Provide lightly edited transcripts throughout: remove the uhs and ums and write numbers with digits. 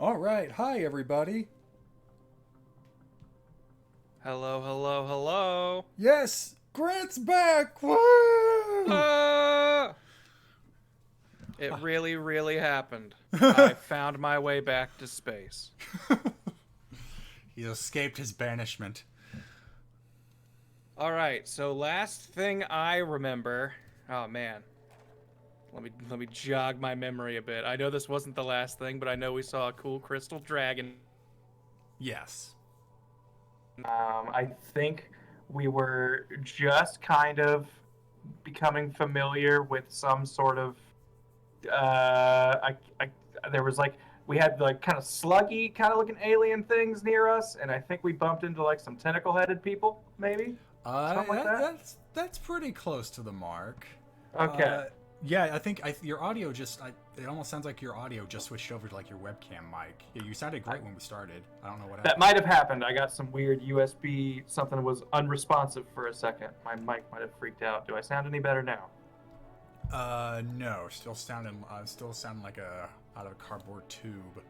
All right, hi everybody. Hello, hello, hello. Yes, Grant's back. Woo! Ah! It really, really happened. I found my way back to space. He escaped his banishment. All right, so last thing I remember. Oh man, let me jog my memory a bit. I know this wasn't the last thing, but I know we saw a cool crystal dragon. Yes. I think we were just kind of becoming familiar with some sort of I there was like we had like kind of sluggy kind of looking alien things near us, and I think we bumped into like some tentacle headed people, maybe something like That, that. that's pretty close to the mark. Okay, Uh, yeah, I think your audio just it almost sounds like your audio just switched over to like your webcam mic. Yeah, you sounded I, great when we started. I don't know what that happened. might have happened. I got some weird USB something was unresponsive for a second. My mic might have freaked out. Do I sound any better now? No, still sounding like a out of a cardboard tube.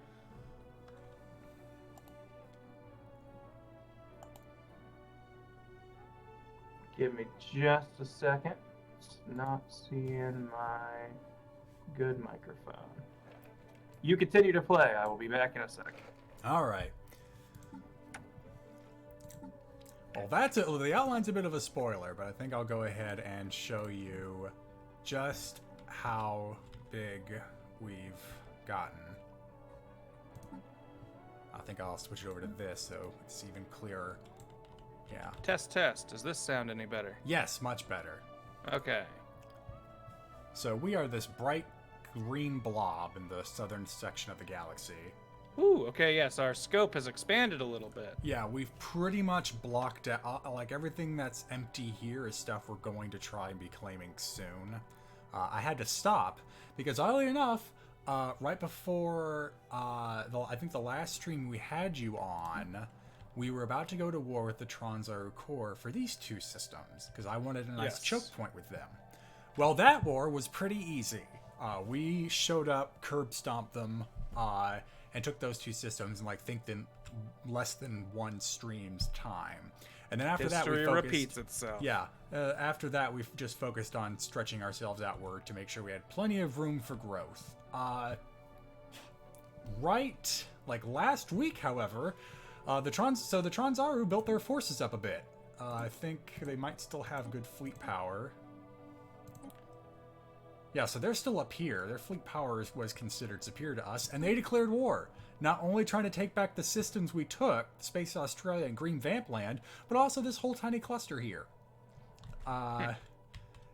Give me just a second. It's not seeing my good microphone. You continue to play. I will be back in a second. All right. Well, the outline's a bit of a spoiler, but I think I'll go ahead and show you just how big we've gotten. I think I'll switch it over to this so it's even clearer. Yeah. Test, test. Does this sound any better? Yes, much better. Okay. So we are this bright green blob in the southern section of the galaxy. Ooh, okay, yes, our scope has expanded a little bit. Yeah, we've pretty much blocked out, like everything that's empty here is stuff we're going to try and be claiming soon. I had to stop because, oddly enough, right before I think the last stream we had you on, we were about to go to war with the Tronzaru Corps for these two systems because I wanted a nice Yes. choke point with them. Well, that war was pretty easy. We showed up, curb stomped them, and took those two systems in less than one stream's time. And then after that, we History focused. repeats itself. Yeah. After that, we've just focused on stretching ourselves outward to make sure we had plenty of room for growth. Right, like last week, however, the Tronzaru built their forces up a bit. I think they might still have good fleet power. Yeah, so they're still up here. Their fleet power was considered superior to us, and they declared war. Not only trying to take back the systems we took, Space Australia and Green Vampland, but also this whole tiny cluster here.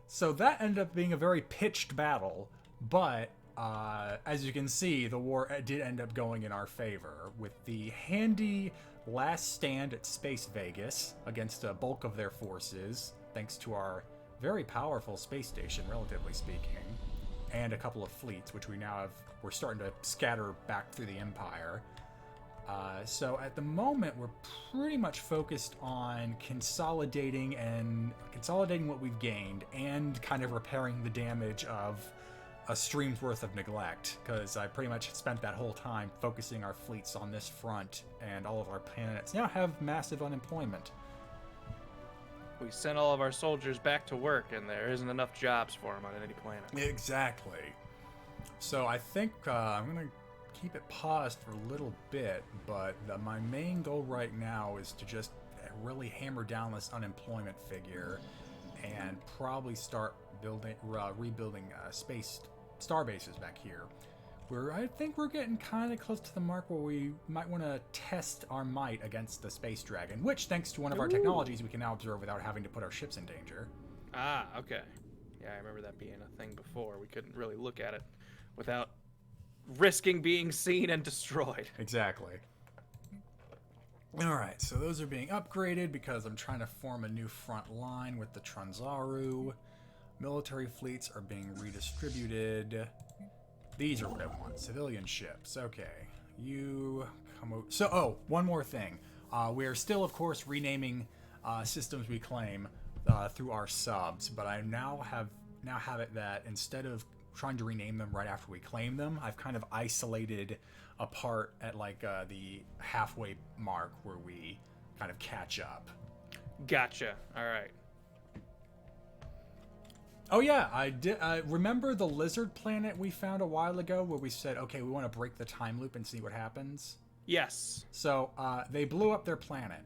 So that ended up being a very pitched battle, but as you can see, the war did end up going in our favor, with the handy last stand at Space Vegas against a bulk of their forces, thanks to our very powerful space station, relatively speaking, and a couple of fleets, which we're starting to scatter back through the Empire. So at the moment, we're pretty much focused on consolidating what we've gained and kind of repairing the damage of a stream's worth of neglect, because I pretty much spent that whole time focusing our fleets on this front, and all of our planets now have massive unemployment. We sent all of our soldiers back to work, and there isn't enough jobs for them on any planet. Exactly. So I think I'm going to keep it paused for a little bit, but my main goal right now is to just really hammer down this unemployment figure and probably start rebuilding space star bases back here. I think we're getting kind of close to the mark where we might want to test our might against the space dragon, which, thanks to one of our technologies, we can now observe without having to put our ships in danger. Ah, okay. Yeah, I remember that being a thing before. We couldn't really look at it without risking being seen and destroyed. Exactly. Alright, so those are being upgraded because I'm trying to form a new front line with the Tronzaru. Military fleets are being redistributed. These are what I want. Civilian ships. Okay. You come over. So, one more thing. We are still, of course, renaming systems we claim through our subs, but I now have it that instead of trying to rename them right after we claim them, I've kind of isolated apart at like the halfway mark where we kind of catch up. Gotcha. All right. Oh yeah, I did. Remember the lizard planet we found a while ago where we said, okay, we want to break the time loop and see what happens? Yes. So they blew up their planet.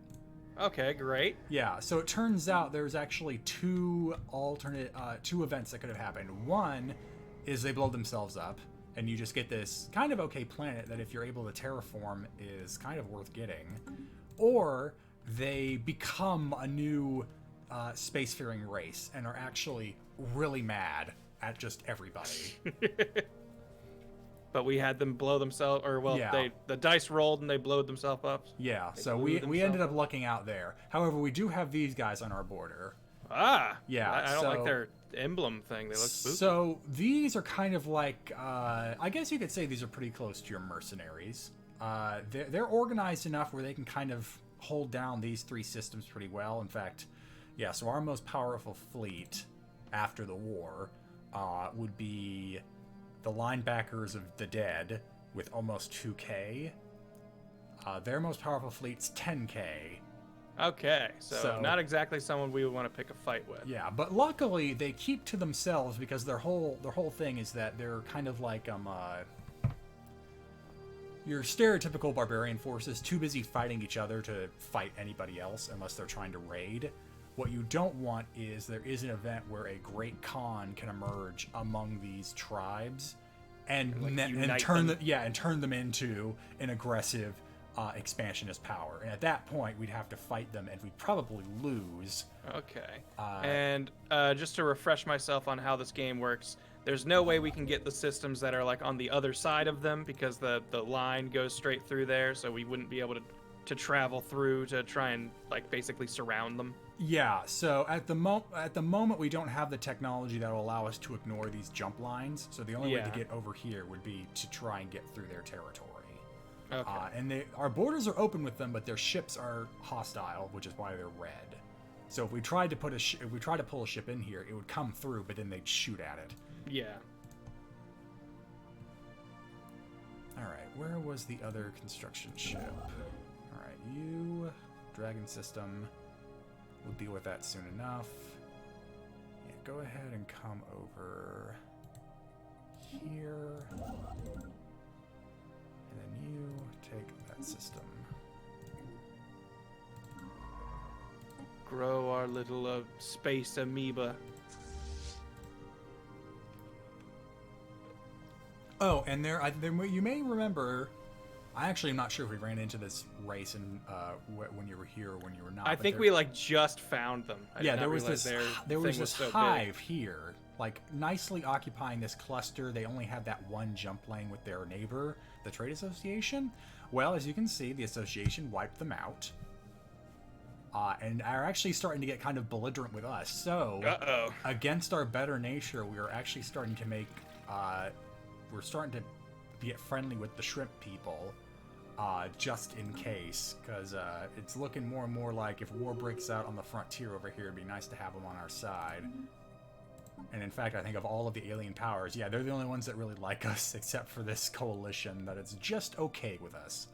Okay, great. Yeah, so it turns out there's actually two events that could have happened. One is they blow themselves up, and you just get this kind of okay planet that if you're able to terraform is kind of worth getting. Or they become a new spacefaring race and are actually really mad at just everybody. But we had them blow themselves, or well, Yeah. the dice rolled and they blowed themselves up. Yeah, They so blew we themselves ended up up. lucking out there. However, we do have these guys on our border. Ah. Yeah, I don't so- like their emblem thing. They look spooky. So these are kind of like, I guess you could say these are pretty close to your mercenaries. They're organized enough where they can kind of hold down these three systems pretty well. In fact, yeah, so our most powerful fleet after the war would be the linebackers of the dead with almost 2K. Their most powerful fleet's 10K. Okay, so So- not exactly someone we would want to pick a fight with. Yeah, but luckily they keep to themselves because their whole thing is that they're kind of like your stereotypical barbarian forces, too busy fighting each other to fight anybody else unless they're trying to raid. What you don't want is there is an event where a great Khan can emerge among these tribes and Like, and unite turn them. and turn them into an aggressive expansionist power. And at that point, we'd have to fight them, and we'd probably lose. Okay. Uh, And just to refresh myself on how this game works, there's no way we can get the systems that are like on the other side of them because the line goes straight through there, so we wouldn't be able to travel through to try and like basically surround them. Yeah, so at the moment we don't have the technology that will allow us to ignore these jump lines. So the only way to Yeah. get over here would be to try and get through their territory. Okay. And our borders are open with them, but their ships are hostile, which is why they're red. So if we tried to pull a ship in here, it would come through, but then they'd shoot at it. Yeah. All right, where was the other construction ship? All right, you, Dragon System. We'll deal with that soon enough. Yeah, go ahead and come over here. And then you take that system. Grow our little space amoeba. Oh, and there you may remember, I actually am not sure if we ran into this race in, when you were here or when you were not. I but think there- we like just found them. I did Yeah, not there was realize this their there thing was this so big. hive here, like nicely occupying this cluster. They only have that one jump lane with their neighbor, the trade association. Well, as you can see, the association wiped them out, and are actually starting to get kind of belligerent with us. So, Uh-oh. against our better nature, we are actually starting to make we're starting to get friendly with the shrimp people. Just in case, because it's looking more and more like if war breaks out on the frontier over here, it'd be nice to have them on our side. And in fact, I think of all of the alien powers, yeah, they're the only ones that really like us, except for this coalition, that it's just okay with us.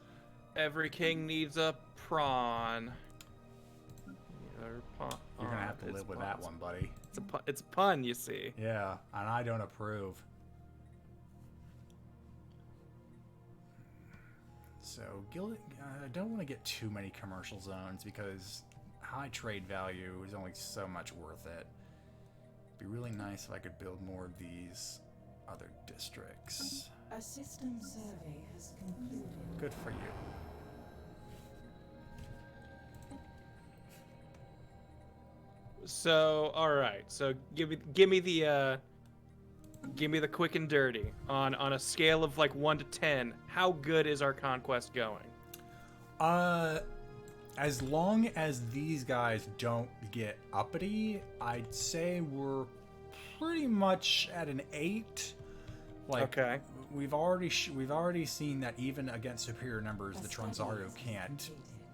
Every king needs a prawn. You're gonna have to live with that one, buddy. It's a pun, you see. Yeah, and I don't approve. So, I don't want to get too many commercial zones because high trade value is only so much worth it. It'd be really nice if I could build more of these other districts. A system survey has concluded. Good for you. So, all right. So, give me the quick and dirty on a scale of like 1 to 10. How good is our conquest going? As long as these guys don't get uppity, I'd say we're pretty much at an 8. Like, Okay. we've already seen that even against superior numbers, the Tronzaru can't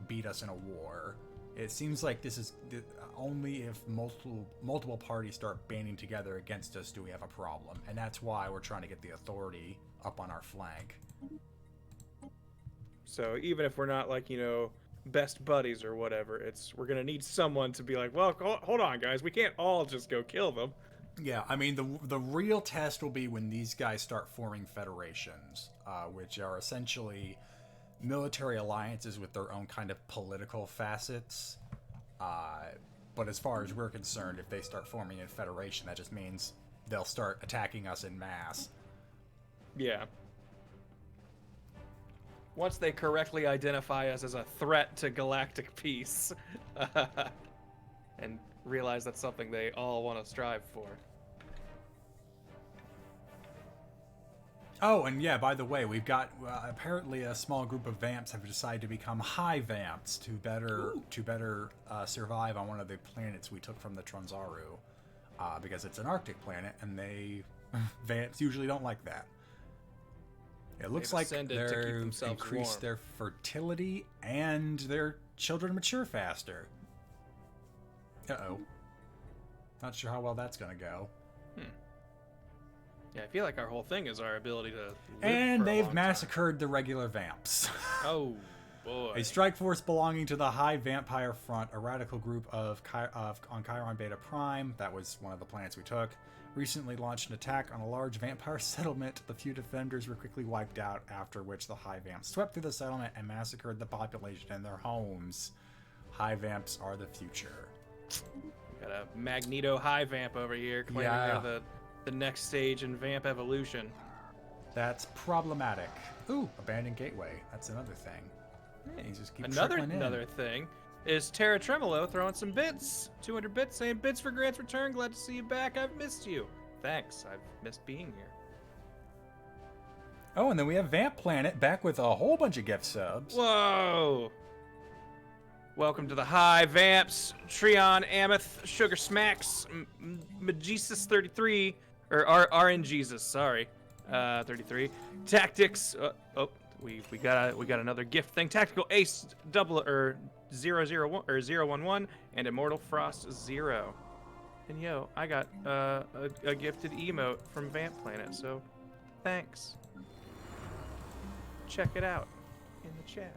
beat us in a war. It seems like this is only if multiple parties start banding together against us do we have a problem, and that's why we're trying to get the authority up on our flank. So even if we're not like, best buddies or whatever, we're gonna need someone to be like, well, hold on, guys, we can't all just go kill them. Yeah, I mean, the real test will be when these guys start forming federations, which are essentially military alliances with their own kind of political facets. But as far as we're concerned, if they start forming a federation, that just means they'll start attacking us en masse. Yeah. Once they correctly identify us as a threat to galactic peace, and realize that's something they all want to strive for. Oh, and yeah, by the way, we've got apparently a small group of vamps have decided to become high vamps to better survive on one of the planets we took from the Tronzaru, because it's an Arctic planet, and vamps usually don't like that. It looks like they've increased their fertility and their children mature faster. Uh-oh. Not sure how well that's gonna go. Yeah, I feel like our whole thing is our ability to live And for a they've long massacred the regular vamps. Oh, boy. A strike force belonging to the High Vampire Front, a radical group on Chiron Beta Prime, that was one of the planets we took, recently launched an attack on a large vampire settlement. The few defenders were quickly wiped out, after which the High Vamps swept through the settlement and massacred the population in their homes. High Vamps are the future. Got a Magneto High Vamp over here claiming they're the next stage in Vamp evolution. That's problematic. Ooh, abandoned gateway. That's another thing. Hey, just keep Another thing is Terra Tremolo throwing some bits. 200 bits saying, bits for Grant's return. Glad to see you back. I've missed you. Thanks. I've missed being here. Oh, and then we have Vamp Planet back with a whole bunch of gift subs. Whoa. Welcome to the High Vamps, Trion, Ameth, Sugar Smacks, Magesus 33, or RNGesus, sorry, 33. Tactics, we got another gift thing. Tactical Ace, 001 or 011, and Immortal Frost 0. And yo, I got a gifted emote from Vamp Planet, so thanks. Check it out in the chat.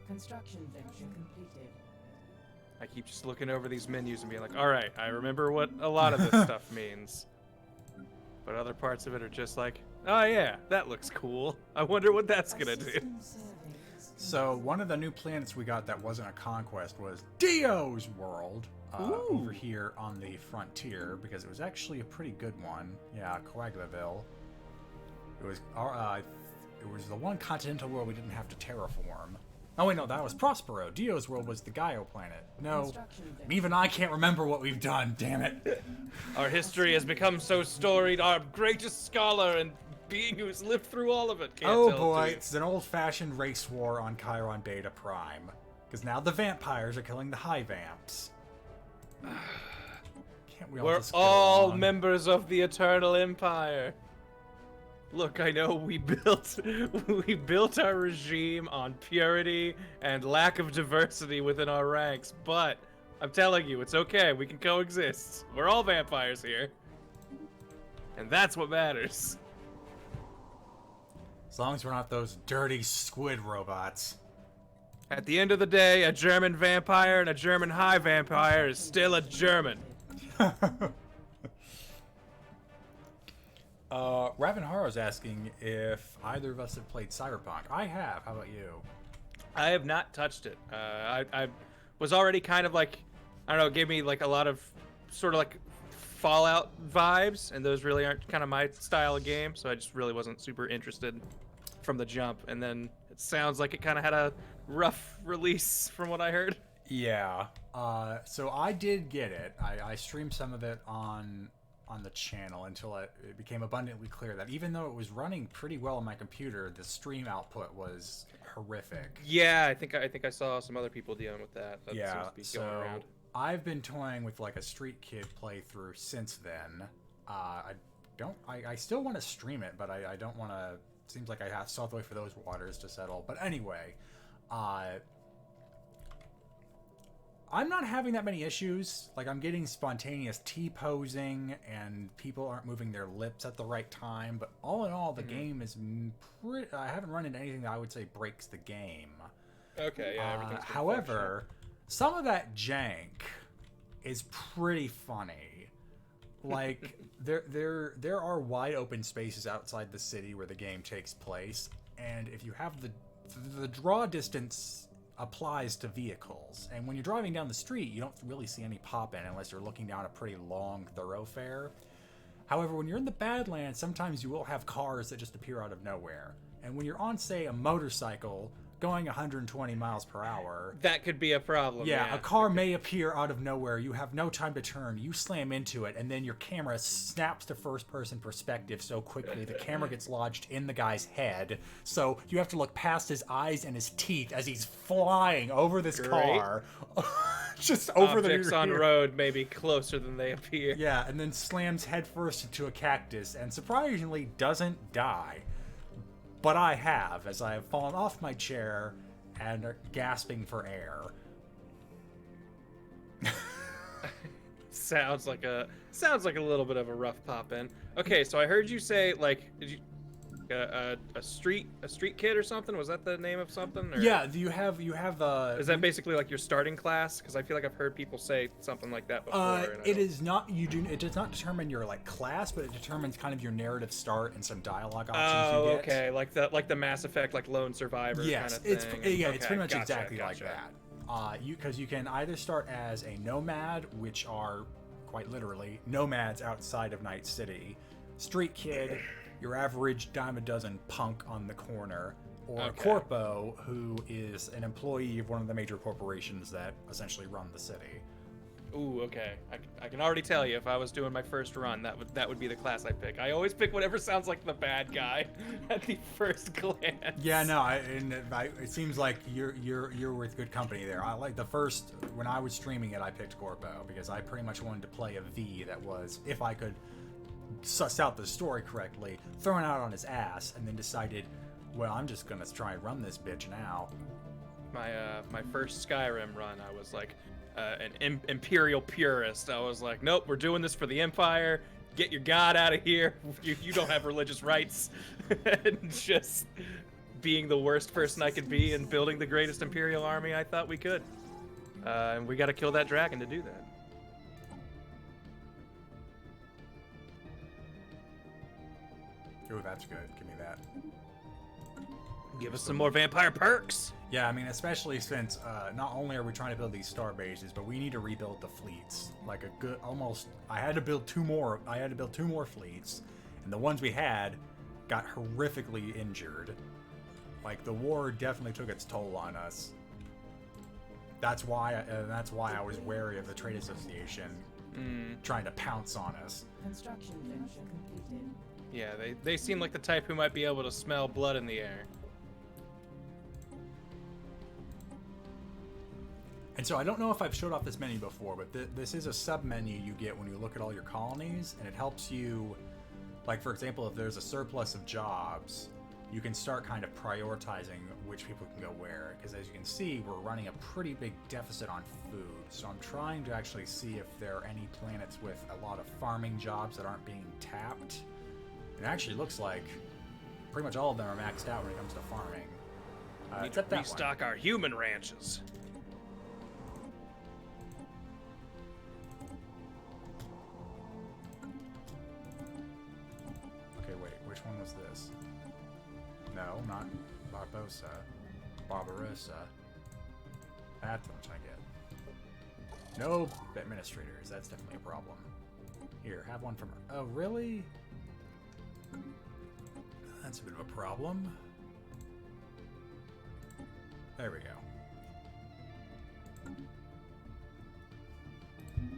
Construction venture completed. I keep just looking over these menus and being like, all right, I remember what a lot of this stuff means. But other parts of it are just like, oh yeah, that looks cool. I wonder what that's gonna do. So one of the new planets we got that wasn't a conquest was Dio's World, over here on the frontier, because it was actually a pretty good one. Yeah, Coaglaville. It was the one continental world we didn't have to terraform. Oh wait, no, that was Prospero. Dio's World was the Gaio planet. No, even I can't remember what we've done, damn it. Our history has become so storied, our greatest scholar and being who's lived through all of it can't Oh tell boy, it to you. it's an old-fashioned race war on Chiron Beta Prime. Because now the vampires are killing the high vamps. Can't we all We're just get all along? members of the Eternal Empire. Look, I know we built our regime on purity and lack of diversity within our ranks, but I'm telling you, it's okay. We can coexist. We're all vampires here. And that's what matters. As long as we're not those dirty squid robots. At the end of the day, a German vampire and a German high vampire is still a German. Ravenharo's asking if either of us have played Cyberpunk. I have. How about you? I have not touched it. I was already kind of like, I don't know, it gave me like a lot of sort of like Fallout vibes, and those really aren't kind of my style of game, so I just really wasn't super interested from the jump. And then it sounds like it kind of had a rough release from what I heard. Yeah. So I did get it. I streamed some of it on the channel until it became abundantly clear that even though it was running pretty well on my computer, the stream output was horrific. Yeah, I think I saw some other people dealing with that. That Yeah, seems to be going around. I've been toying with like a Street Kid playthrough since then. I still want to stream it, but I don't want to. Seems like I still have to wait for those waters to settle. But anyway, I'm not having that many issues. Like, I'm getting spontaneous T-posing, and people aren't moving their lips at the right time. But all in all, the game is pretty... I haven't run into anything that I would say breaks the game. Okay, yeah, everything's been However, some of that jank is pretty funny. Like, there are wide open spaces outside the city where the game takes place, and if you have the draw distance applies to vehicles, and when you're driving down the street, you don't really see any pop in unless you're looking down a pretty long thoroughfare. However, when you're in the Badlands, sometimes you will have cars that just appear out of nowhere, and when you're on, say, a motorcycle going 120 miles per hour, that could be a problem. yeah, a car may appear out of nowhere. You have no time to turn. You slam into it, and then your camera snaps to first-person perspective so quickly the camera gets lodged in the guy's head. So you have to look past his eyes and his teeth as he's flying over this car, just over Objects the on road may be closer than they appear. Yeah, and then slams headfirst into a cactus, and surprisingly doesn't die. But I have, as I have fallen off my chair and are gasping for air. Sounds like a little bit of a rough pop in. Okay, so I heard you say, like, did you a street kid or something? Was that the name of something? Or? Yeah, you have Is that basically like your starting class? Because I feel like I've heard people say something like that before. It is not. It does not determine your like class, but it determines kind of your narrative start and some dialogue options you get. Okay, like the Mass Effect, like Lone Survivor Yes, kind of thing. it's pretty much exactly like that. Because you can either start as a nomad, which are quite literally nomads outside of Night City, street kid, your average dime a dozen punk on the corner, or a corpo who is an employee of one of the major corporations that essentially run the city. Ooh, okay. I can already tell you if I was doing my first run, that would be the class I pick. I always pick whatever sounds like the bad guy at the first glance. Yeah, no, it seems like you're with good company there. I like when I was streaming it, I picked Corpo because I pretty much wanted to play a V that was, if I could suss out the story correctly, thrown out on his ass, and then decided, well, I'm just gonna try and run this bitch now. My first Skyrim run, I was like an Imperial purist. I was like, nope, we're doing this for the Empire. Get your god out of here. You don't have religious rights. And just being the worst person I could be and building the greatest Imperial army I thought we could. And we got to kill that dragon to do that. Ooh, that's good. Give me that. Give us some more vampire perks. Yeah, I mean, especially since not only are we trying to build these star bases, but we need to rebuild the fleets. Like I had to build two more fleets, and the ones we had got horrifically injured. Like, the war definitely took its toll on us. That's why I was wary of the trade association trying to pounce on us. Construction venture completed. Yeah, they seem like the type who might be able to smell blood in the air. And so I don't know if I've showed off this menu before, but this is a sub-menu you get when you look at all your colonies, and it helps you, like, for example, if there's a surplus of jobs, you can start kind of prioritizing which people can go where. Because as you can see, we're running a pretty big deficit on food. So I'm trying to actually see if there are any planets with a lot of farming jobs that aren't being tapped. It actually looks like pretty much all of them are maxed out when it comes to farming. We need to restock our human ranches. Okay, wait, which one was this? No, not Barbosa. Barbarossa. That's what I'm trying to get. No administrators, that's definitely a problem. Here, have one from her. Oh, really? That's a bit of a problem. There we go.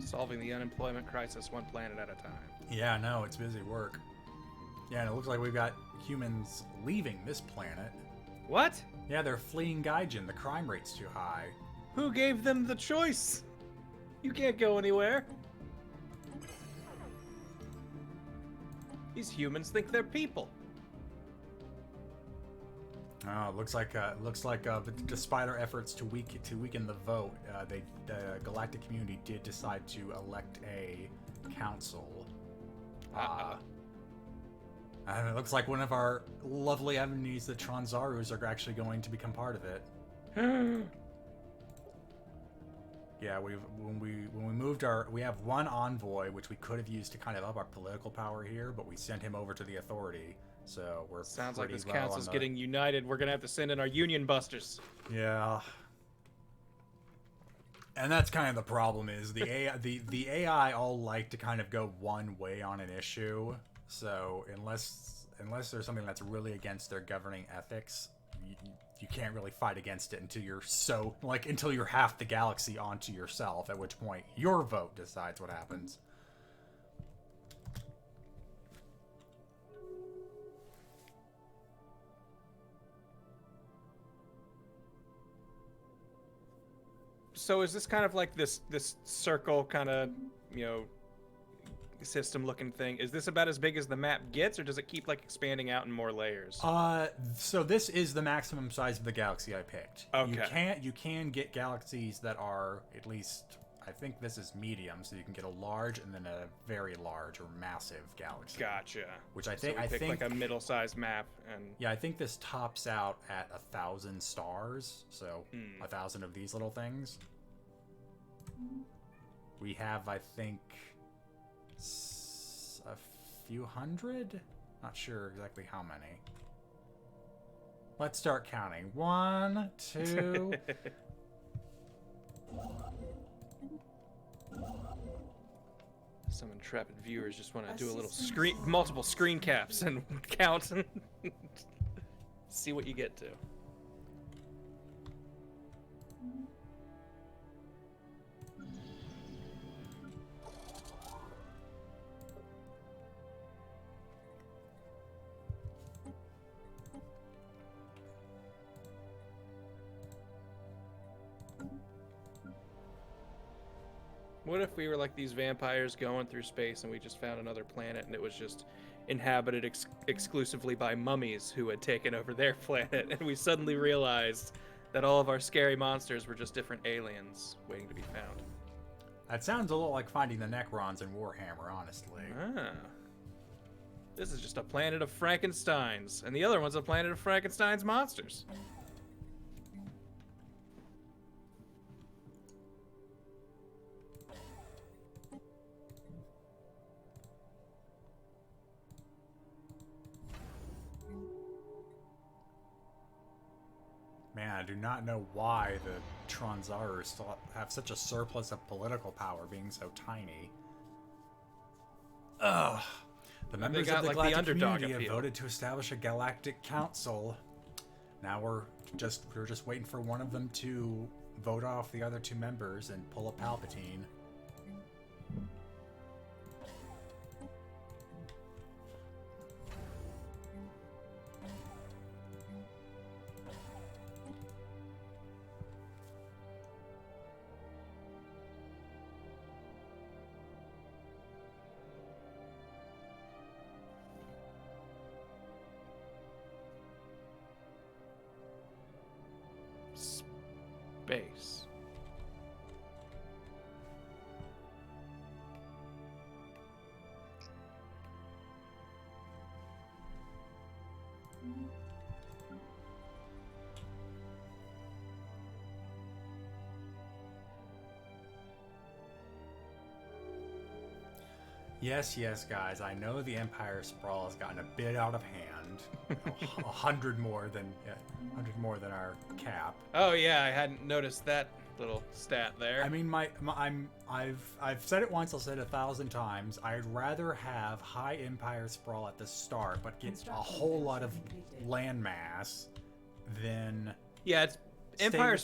Solving the unemployment crisis one planet at a time. Yeah, no, it's busy work. Yeah, and it looks like we've got humans leaving this planet. What? Yeah, they're fleeing Gaijin. The crime rate's too high. Who gave them the choice? You can't go anywhere. These humans think they're people. Oh, looks like despite our efforts to weaken the vote, the galactic community did decide to elect a council. And it looks like one of our lovely enemies, the Tronzarus, are actually going to become part of it. Yeah, when we moved we have one envoy, which we could have used to kind of up our political power here, but we sent him over to the Authority. So we're Sounds like this well council's getting united. We're gonna have to send in our Union Busters. Yeah. And that's kind of the problem is the AI, the AI all like to kind of go one way on an issue. So unless there's something that's really against their governing ethics, you can't really fight against it until you're half the galaxy onto yourself, at which point your vote decides what happens. So is this kind of like this circle kind of, system looking thing? Is this about as big as the map gets, or does it keep like expanding out in more layers? So this is the maximum size of the galaxy I picked. Okay. You can get galaxies that are at least, I think this is medium, so you can get a large and then a very large or massive galaxy. Gotcha. Which I So think we picked like a middle-sized map, and yeah, I think this tops out at 1,000 stars. So 1,000 of these little things. We have, I think, a few hundred? Not sure exactly how many. Let's start counting. 1, 2. Some intrepid viewers just want to do a little multiple screen caps and count and see what you get to. What if we were like these vampires going through space and we just found another planet and it was just inhabited exclusively by mummies who had taken over their planet, and we suddenly realized that all of our scary monsters were just different aliens waiting to be found? That sounds a little like finding the Necrons in Warhammer, honestly. Ah. This is just a planet of Frankensteins, and the other one's a planet of Frankenstein's monsters. Man, I do not know why the Tronzaru still have such a surplus of political power, being so tiny. Ugh. The members of the Galactic community have voted to establish a Galactic Council. Now we're just waiting for one of them to vote off the other two members and pull a Palpatine. Space. Yes, guys. I know the Empire Sprawl has gotten a bit out of hand. 100 more than our cap. Oh yeah, I hadn't noticed that little stat there. I mean, I've said it once. I'll say it 1,000 times. I'd rather have high Empire Sprawl at the start, but get a whole lot of landmass than it's Empire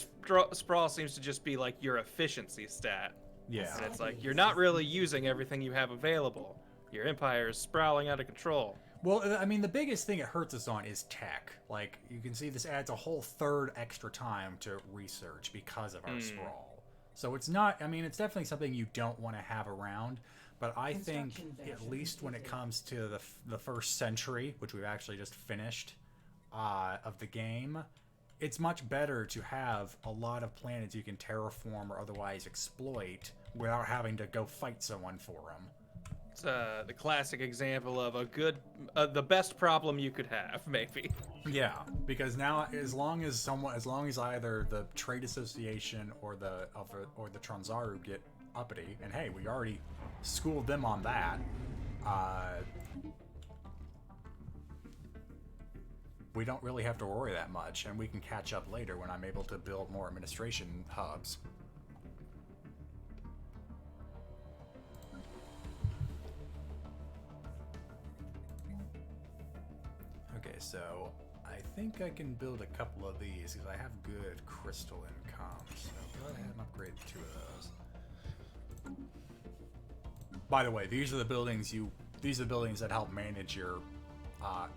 Sprawl seems to just be like your efficiency stat. Yeah. And it's like, you're not really using everything you have available. Your empire is sprawling out of control. Well, I mean, the biggest thing it hurts us on is tech. Like, you can see this adds a whole third extra time to research because of our sprawl. So it's not, I mean, it's definitely something you don't want to have around. But I think, at least when it comes to the first century, which we've actually just finished, of the game, it's much better to have a lot of planets you can terraform or otherwise exploit without having to go fight someone for them. It's the classic example of the best problem you could have, maybe. Yeah, because now as long as either the trade association or the Tronzaru get uppity, and hey, we already schooled them on that. We don't really have to worry that much, and we can catch up later when I'm able to build more administration hubs. Okay, so I think I can build a couple of these because I have good crystal income. So go ahead and upgrade 2 of those. By the way, these are the buildings that help manage your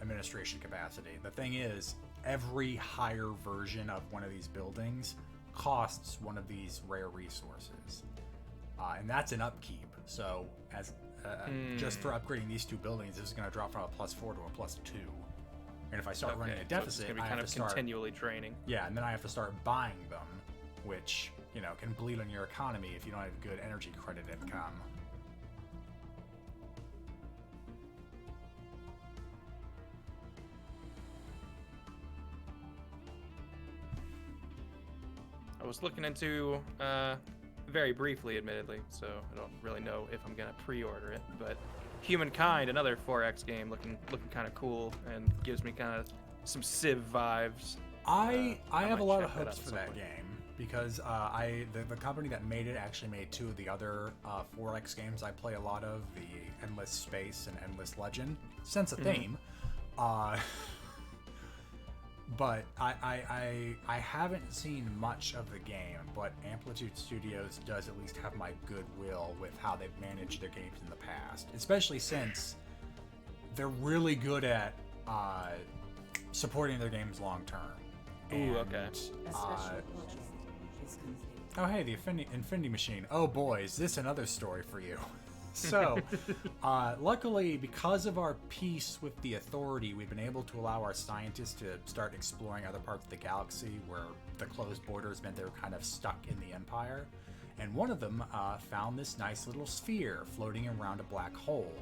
administration capacity. The thing is, every higher version of one of these buildings costs one of these rare resources, and that's an upkeep. So as just for upgrading these 2 buildings, this is going to drop from a +4 to a +2. And if I start running a deficit, so it's gonna be I kind have of to start continually draining. Yeah, and then I have to start buying them, which can bleed on your economy if you don't have good energy credit income. I was looking into, very briefly, admittedly, so I don't really know if I'm gonna pre-order it, but Humankind, another 4X game, looking kind of cool and gives me kind of some Civ vibes. I have a lot of check that hopes out for that somewhere. game because the company that made it actually made 2 of the other 4X games I play a lot of, the Endless Space and Endless Legend. Sense a theme. But I haven't seen much of the game, but Amplitude Studios does at least have my goodwill with how they've managed their games in the past, especially since they're really good at supporting their games long term. Ooh, okay. A special purchase is complete. Oh, hey, the Infinity Machine. Oh, boy, is this another story for you. So, luckily, because of our peace with the Authority, we've been able to allow our scientists to start exploring other parts of the galaxy where the closed borders meant they were kind of stuck in the Empire. And one of them found this nice little sphere floating around a black hole.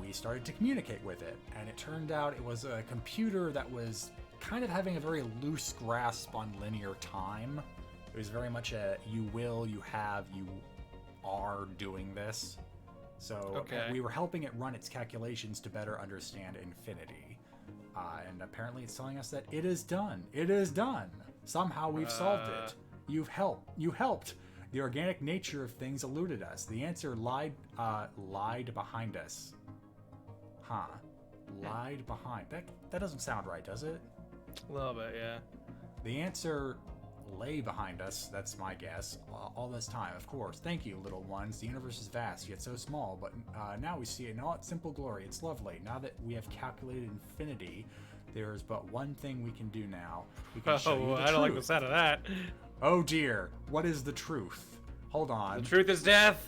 We started to communicate with it, and it turned out it was a computer that was kind of having a very loose grasp on linear time. It was very much a you will, you have, you are doing this. So we were helping it run its calculations to better understand infinity. And apparently it's telling us that it is done. It is done. Somehow we've solved it. You helped. The organic nature of things eluded us. The answer lied behind us. Huh. Lied behind. That doesn't sound right, does it? A little bit, yeah. The answer lay behind us, that's my guess, all this time, of course. Thank you, little ones. The universe is vast, yet so small, but now we see it in all its simple glory. It's lovely. Now that we have calculated infinity, there is but one thing we can do now. We can show you the I don't like the truth. sound of that. Oh dear, what is the truth? Hold on. The truth is death.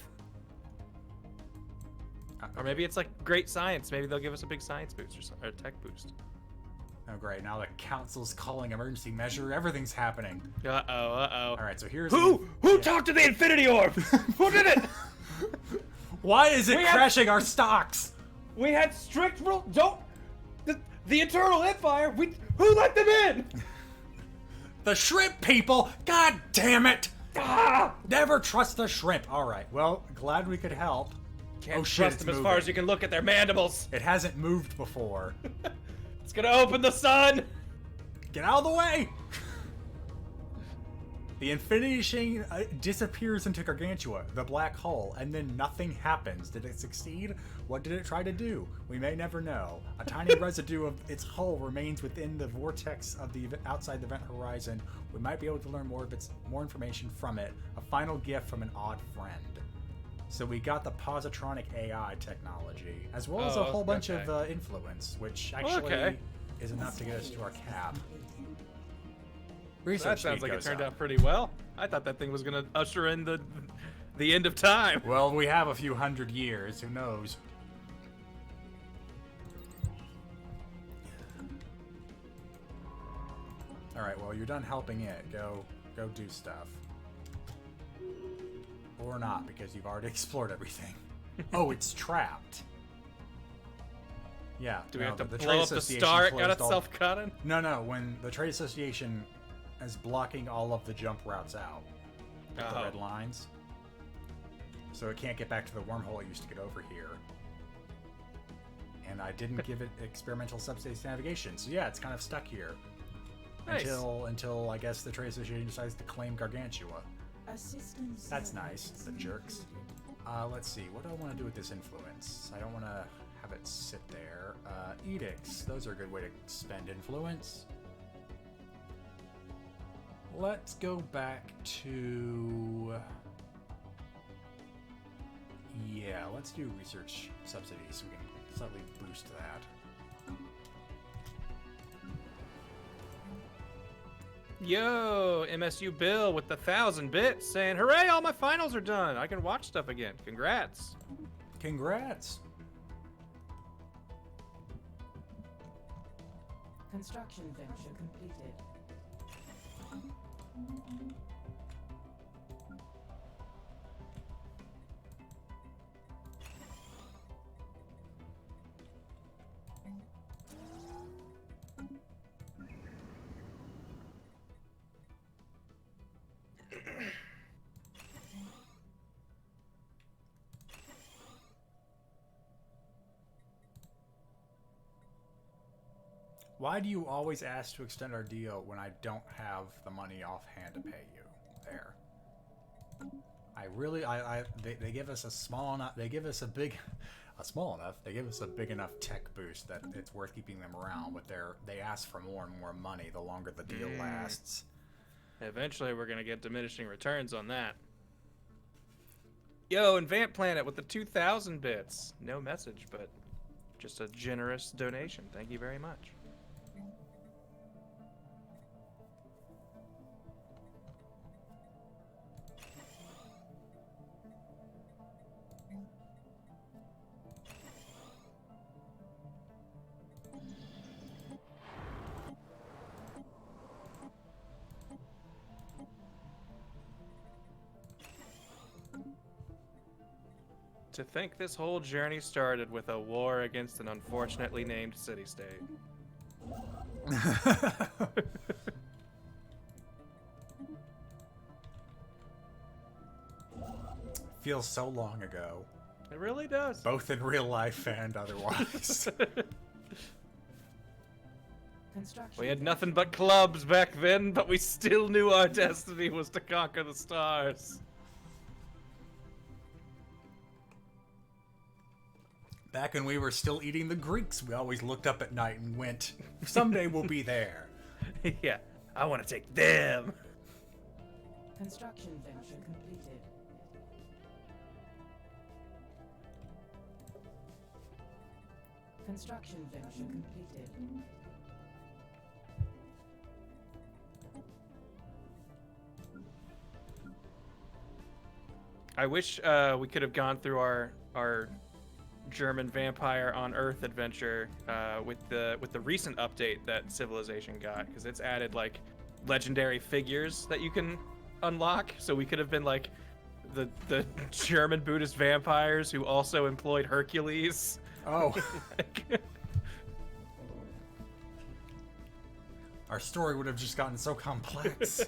Or maybe it's like great science. Maybe they'll give us a big science boost or tech boost. Oh great, now the council's calling emergency measure. Everything's happening. Uh-oh. Alright, so here's... Who talked to the Infinity Orb? Who did it? Why is it crashing our stocks? We had strict rule. Don't. The Eternal Empire. Who let them in? The shrimp people! God damn it! Ah! Never trust the shrimp. Alright, well, glad we could help. Can't Oh shit, trust it's them as moving. far as you can look at their mandibles. It hasn't moved before. It's gonna open the sun. Get out of the way! The Infinity Machine disappears into Gargantua, the black hole, and then nothing happens. Did it succeed? What did it try to do? We may never know. A tiny residue of its hull remains within the vortex of the outside the event horizon. We might be able to learn more information from it. A final gift from an odd friend. So we got the positronic AI technology, as well as a whole bunch of influence, which actually is enough to get us to our cap. Research That sounds speed like it goes turned up. out pretty well. I thought that thing was gonna usher in the end of time. Well, we have a few hundred years. Who knows? All right, well, you're done helping it. Go do stuff. Or not, because you've already explored everything. Oh, it's trapped. Yeah. Do we have to the blow Trade up the Association star it got closed all- itself caught in? No, when the Trade Association is blocking all of the jump routes out. With the red lines. So it can't get back to the wormhole it used to get over here. And I didn't give it experimental subspace navigation, so yeah, it's kind of stuck here. Nice. Until I guess the Trade Association decides to claim Gargantua. Assistance. That's nice, the jerks. Let's see, what do I want to do with this influence? I don't want to have it sit there. Edicts, those are a good way to spend influence. Let's go back to... Yeah, let's do research subsidies so we can slightly boost that. Yo, MSU Bill with the 1,000 bits saying, hooray, all my finals are done. I can watch stuff again. Congrats. Congrats! Construction venture completed. Why do you always ask to extend our deal when I don't have the money offhand to pay you? There. They give us a small enough, they give us a big enough tech boost that it's worth keeping them around, but they ask for more and more money the longer the deal lasts. Eventually, we're going to get diminishing returns on that. Yo, and Vamp Planet with the 2,000 bits. No message, but just a generous donation. Thank you very much. To think this whole journey started with a war against an unfortunately named city-state. Feels so long ago, It really does. both in real life and otherwise. Construction. We had nothing but clubs back then, but we still knew our destiny was to conquer the stars. Back when we were still eating the Greeks, we always looked up at night and went, someday we'll be there. Yeah, I want to take them. Construction venture completed. Construction venture completed. I wish we could have gone through our German vampire on Earth adventure with the recent update that Civilization got, because it's added like legendary figures that you can unlock. So we could have been like the German Buddhist vampires who also employed Hercules. Oh. Our story would have just gotten so complex.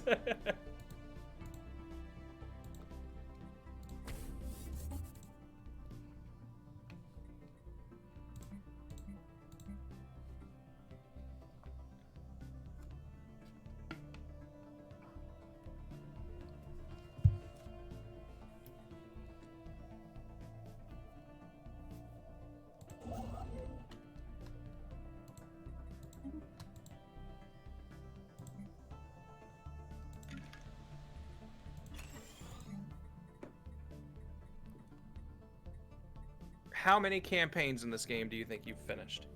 How many campaigns in this game do you think you've finished?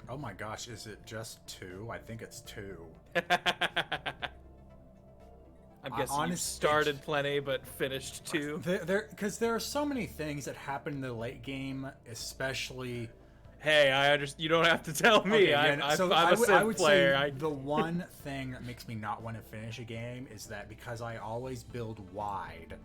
Oh my gosh, is it just 2? I think it's 2. I'm guessing you honestly, started plenty but finished 2. Because there are so many things that happen in the late game, especially Hey, I understand. You don't have to tell me. Okay, yeah, so I'm a I Civ would player. say the one thing that makes me not want to finish a game is that because I always build wide,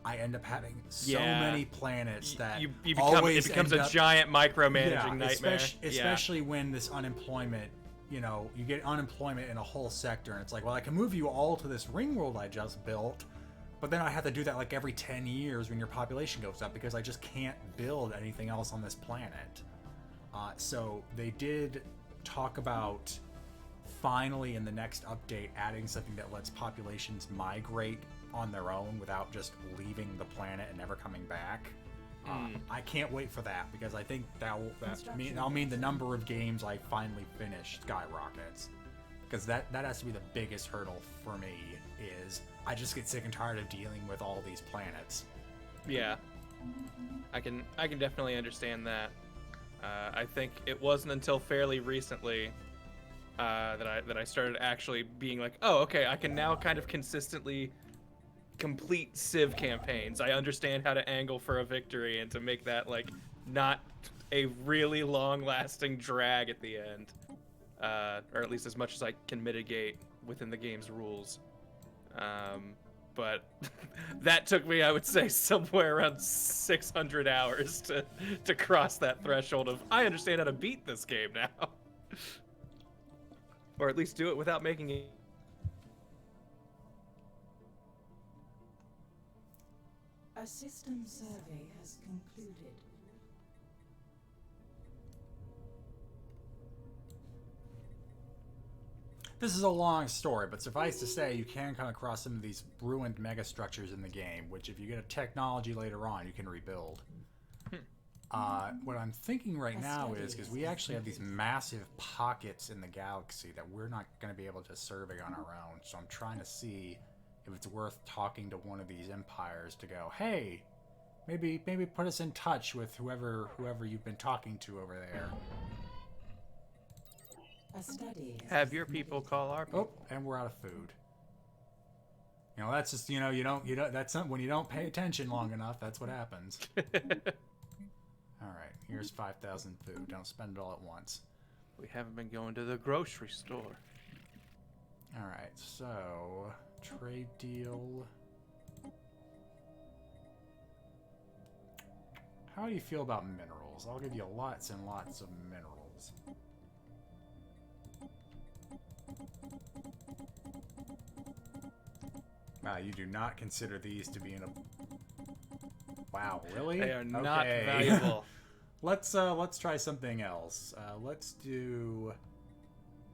I end up having so many planets that you become, always it becomes end a up, giant micromanaging nightmare. Especially when this unemployment, you get unemployment in a whole sector, and it's like, well, I can move you all to this ring world I just built, but then I have to do that like every 10 years when your population goes up because I just can't build anything else on this planet. So they did talk about finally in the next update adding something that lets populations migrate on their own without just leaving the planet and never coming back. I can't wait for that because I think that'll mean the number of games I finally finish skyrockets. Because that has to be the biggest hurdle for me is I just get sick and tired of dealing with all these planets. Yeah, I can definitely understand that. I think it wasn't until fairly recently that I started actually being like, oh, okay, I can now kind of consistently complete Civ campaigns. I understand how to angle for a victory and to make that like not a really long-lasting drag at the end, or at least as much as I can mitigate within the game's rules. But that took me, I would say, somewhere around 600 hours to cross that threshold of I understand how to beat this game now. Or at least do it without making it. A system survey has concluded. This is a long story, but suffice to say, you can come across some of these ruined megastructures in the game, which if you get a technology later on, you can rebuild. What I'm thinking right now is, because we actually have these massive pockets in the galaxy that we're not going to be able to survey on our own, so I'm trying to see if it's worth talking to one of these empires to go, hey, maybe put us in touch with whoever you've been talking to over there. A study Have your people call our people. Oh, and we're out of food. That's just, you don't, that's not, when you don't pay attention long enough, that's what happens. Alright, here's 5,000 food. Don't spend it all at once. We haven't been going to the grocery store. Alright, so, trade deal. How do you feel about minerals? I'll give you lots and lots of minerals. Wow, you do not consider these to be in a... Wow, really? They are not Okay. valuable. Let's try something else. Let's do...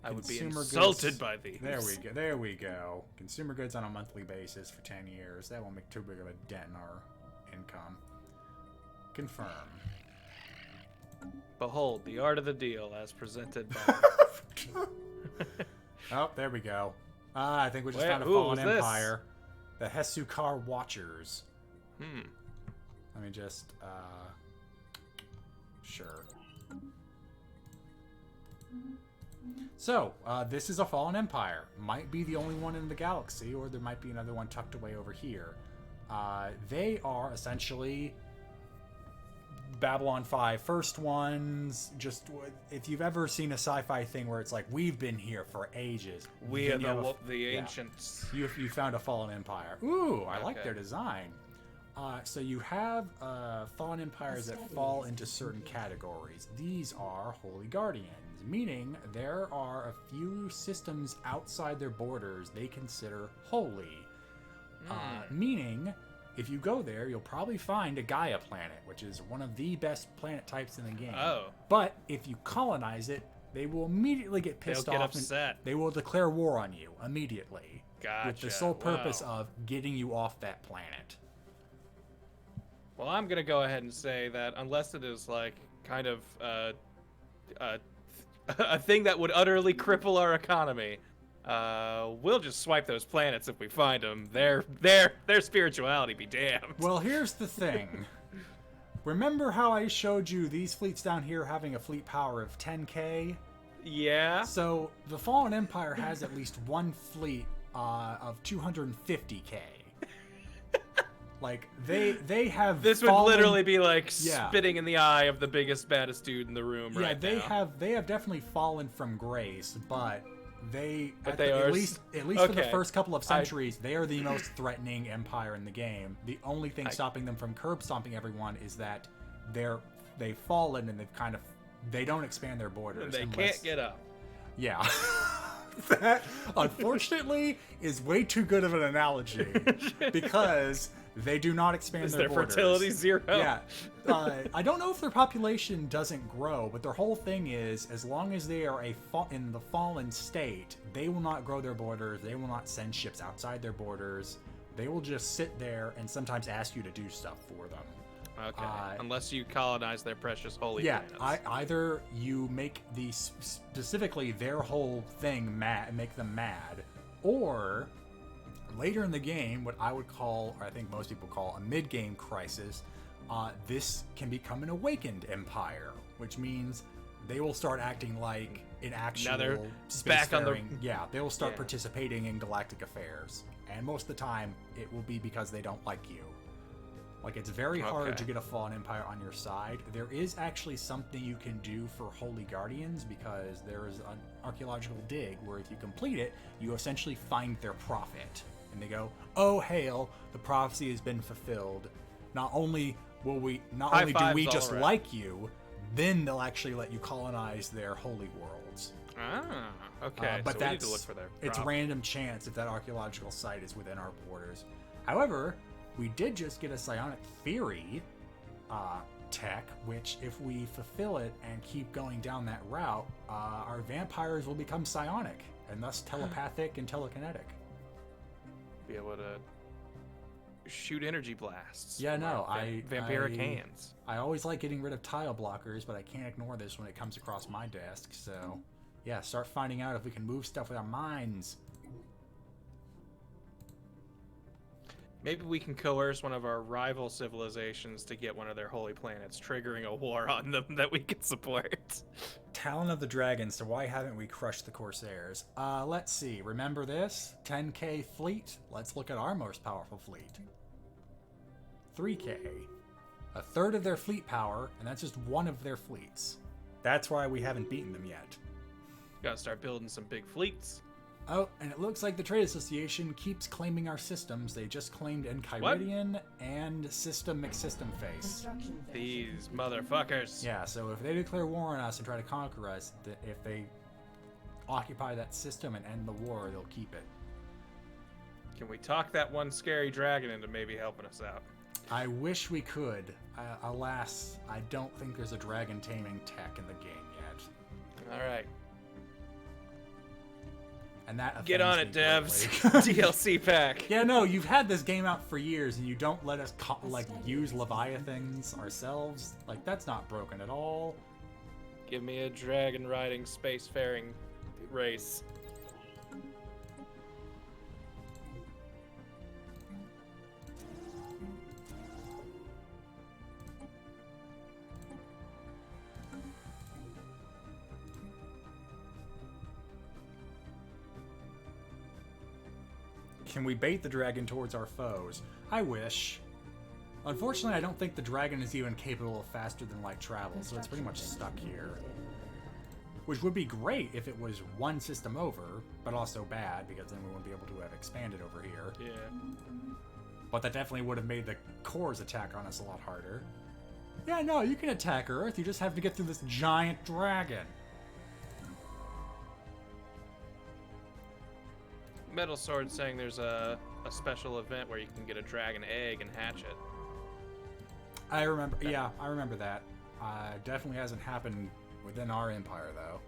I would be consumer insulted goods. by these. There we go. Consumer goods on a monthly basis for 10 years. That won't make too big of a dent in our income. Confirm. Behold, the art of the deal as presented by... Oh, there we go. I think we just Wait, found a who fallen was this? empire. The Hesukar Watchers. Let me just, sure. So, this is a fallen empire. Might be the only one in the galaxy, or there might be another one tucked away over here. They are essentially Babylon 5 first ones. Just, if you've ever seen a sci-fi thing where it's like, we've been here for ages. We then are you have the ancients. You found a fallen empire. Ooh, I like Okay. their design. So you have fallen empires that fall into certain categories. These are holy guardians, meaning there are a few systems outside their borders they consider holy. Meaning, if you go there, you'll probably find a Gaia planet, which is one of the best planet types in the game. Oh. But if you colonize it, they will immediately get pissed They'll get off upset. and they will declare war on you immediately. Gotcha. With the sole purpose Wow. of getting you off that planet. Well, I'm gonna go ahead and say that unless it is like kind of a thing that would utterly cripple our economy, we'll just swipe those planets if we find them. Their spirituality be damned. Well, here's the thing. Remember how I showed you these fleets down here having a fleet power of 10k? Yeah. So the Fallen Empire has at least one fleet of 250k. Like they have This would fallen- literally be like Yeah. spitting in the eye of the biggest, baddest dude in the room Yeah, right they now. have definitely fallen from grace, but they they are at least for the okay. first couple of centuries, they are the most threatening empire in the game. The only thing stopping them from curb stomping everyone is that they've fallen and they don't expand their borders. They can't get up. Yeah. That, unfortunately, is way too good of an analogy because they do not expand Is their their borders. fertility 0? Yeah. I don't know if their population doesn't grow, but their whole thing is as long as they are in the fallen state, they will not grow their borders. They will not send ships outside their borders. They will just sit there and sometimes ask you to do stuff for them. Okay. Unless you colonize their precious holy Yeah, planets. either you make specifically their whole thing mad, make them mad, or later in the game, what I would call, or I think most people call, a mid-game crisis, this can become an awakened empire, which means they will start acting like an actual they're back on the- spacefaring. Yeah, they will start Yeah. participating in galactic affairs, and most of the time, it will be because they don't like you. Like, it's very hard Okay. to get a fallen empire on your side. There is actually something you can do for Holy Guardians because there is an archaeological dig where if you complete it, you essentially find their prophet. And they go, oh, hail, the prophecy has been fulfilled. Not only do we fives just all around. like you, then they'll actually let you colonize their holy worlds. Ah, okay. But so we need that's to look for their it's prop. random chance if that archaeological site is within our borders. However, we did just get a psionic theory tech, which if we fulfill it and keep going down that route, our vampires will become psionic and thus telepathic and telekinetic. Be able to shoot energy blasts. Yeah, from no, our vampiric hands. I always like getting rid of tile blockers, but I can't ignore this when it comes across my desk. So, yeah, start finding out if we can move stuff with our minds. Maybe we can coerce one of our rival civilizations to get one of their holy planets, triggering a war on them that we can support. Talon of the Dragon, so why haven't we crushed the Corsairs? Let's see. Remember this? 10k fleet? Let's look at our most powerful fleet. 3k. A third of their fleet power, and that's just one of their fleets. That's why we haven't beaten them yet. Gotta start building some big fleets. Oh, and it looks like the Trade Association keeps claiming our systems. They just claimed Enchiridion and System McSystem Face. Construction phase. These motherfuckers. Yeah, so if they declare war on us and try to conquer us, if they occupy that system and end the war, they'll keep it. Can we talk that one scary dragon into maybe helping us out? I wish we could. Alas, I don't think there's a dragon taming tech in the game yet. All right. And that Get on it, offends me devs. greatly. DLC pack. Yeah, no, you've had this game out for years, and you don't let us use Leviathans ourselves. Like, that's not broken at all. Give me a dragon riding spacefaring race. Can we bait the dragon towards our foes? I wish. Unfortunately, I don't think the dragon is even capable of faster than light travel, so it's pretty much stuck here. Which would be great if it was one system over, but also bad, because then we wouldn't be able to have expanded over here. Yeah. But that definitely would have made the cores attack on us a lot harder. Yeah, no, you can attack Earth, you just have to get through this giant dragon. Metal Sword saying there's a special event where you can get a dragon egg and hatch it. I remember, yeah, I remember that. Definitely hasn't happened within our empire, though.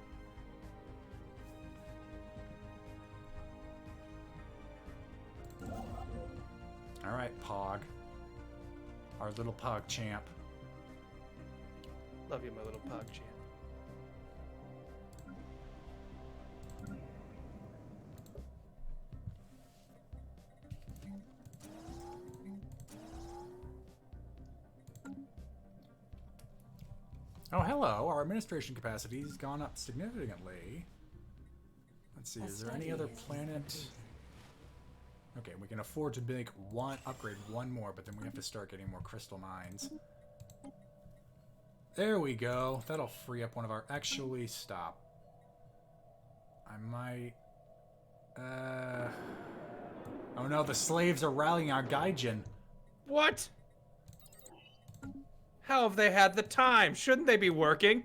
Alright, Pog. Our little Pog champ. Love you, my little pug champ. Oh, hello. Our administration capacity has gone up significantly. Let's see, is there any other planet? Okay, we can afford to upgrade one more, but then we have to start getting more crystal mines. There we go. That'll free up one of our... Actually, stop. I might... Oh no, the slaves are rallying our Gaijin. What? How have they had the time? Shouldn't they be working?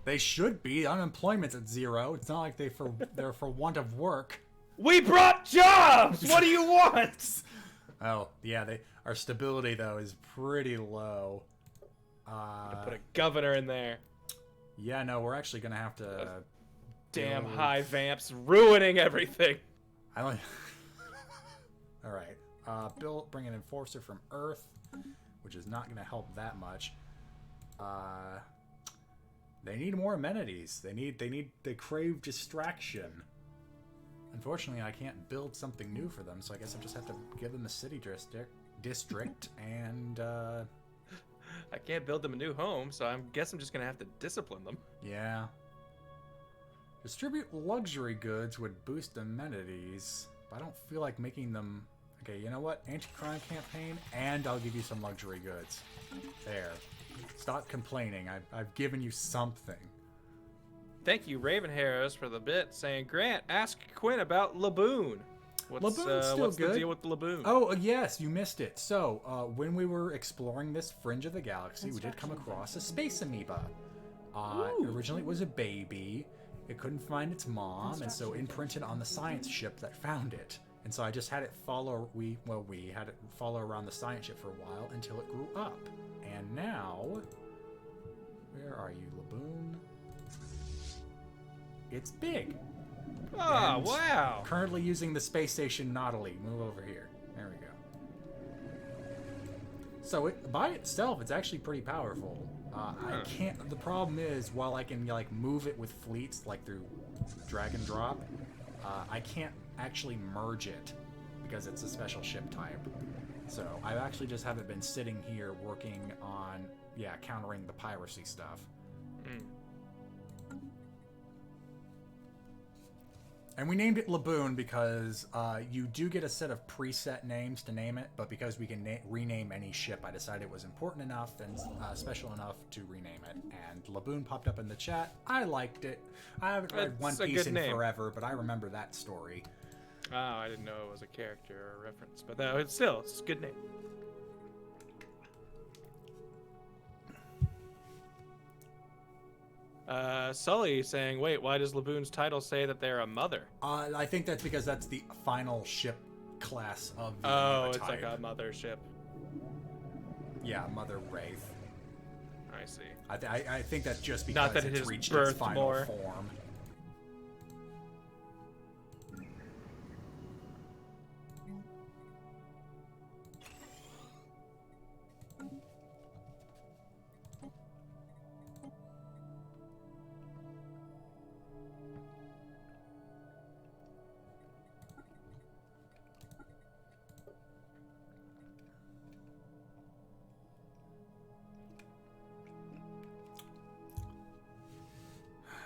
They should be. Unemployment's at 0. It's not like they're for want of work. We brought jobs! What do you want? Oh, yeah, our stability, though, is pretty low. Put a governor in there. Yeah, no, we're actually going to have to... Damn high vamps ruining everything. I like... Alright. Bring an enforcer from Earth, which is not going to help that much. They need more amenities. They crave distraction. Unfortunately, I can't build something new for them, so I guess I just have to give them a city district, and, I can't build them a new home, so I guess I'm just gonna have to discipline them. Yeah. Distribute luxury goods would boost amenities, but I don't feel like making them... Okay, you know what? Anti-crime campaign, and I'll give you some luxury goods. There. Stop complaining. I've given you something. Thank you, Raven Harrows, for the bit saying, Grant, ask Quinn about Laboon. What's good. the deal with Laboon? Oh, yes, you missed it. So, when we were exploring this fringe of the galaxy, we did come across a space amoeba. Originally, it was a baby. It couldn't find its mom, and so imprinted on the science ship that found it. And so I just had it follow, we had it follow around the science ship for a while until it grew up. And now, where are you, Laboon? It's big. Oh, wow. Currently using the space station Nautilus. Move over here. There we go. So by itself, it's actually pretty powerful. I can't. The problem is, while I can like move it with fleets, like through drag and drop, I can't actually merge it because it's a special ship type. So I actually just haven't been sitting here working on, countering the piracy stuff. And we named it Laboon because you do get a set of preset names to name it, but because we can rename any ship, I decided it was important enough and special enough to rename it. And Laboon popped up in the chat. I liked it. I haven't read One Piece in forever, but I remember that story. Oh, I didn't know it was a character or a reference, but it's a good name. Sully saying, wait, why does Laboon's title say that they're a mother? I think that's because that's the final ship class of the it's type. like a mother ship. Yeah, Mother Wraith. I see. I think that's just because Not that it's it reached has its birthed final more. form.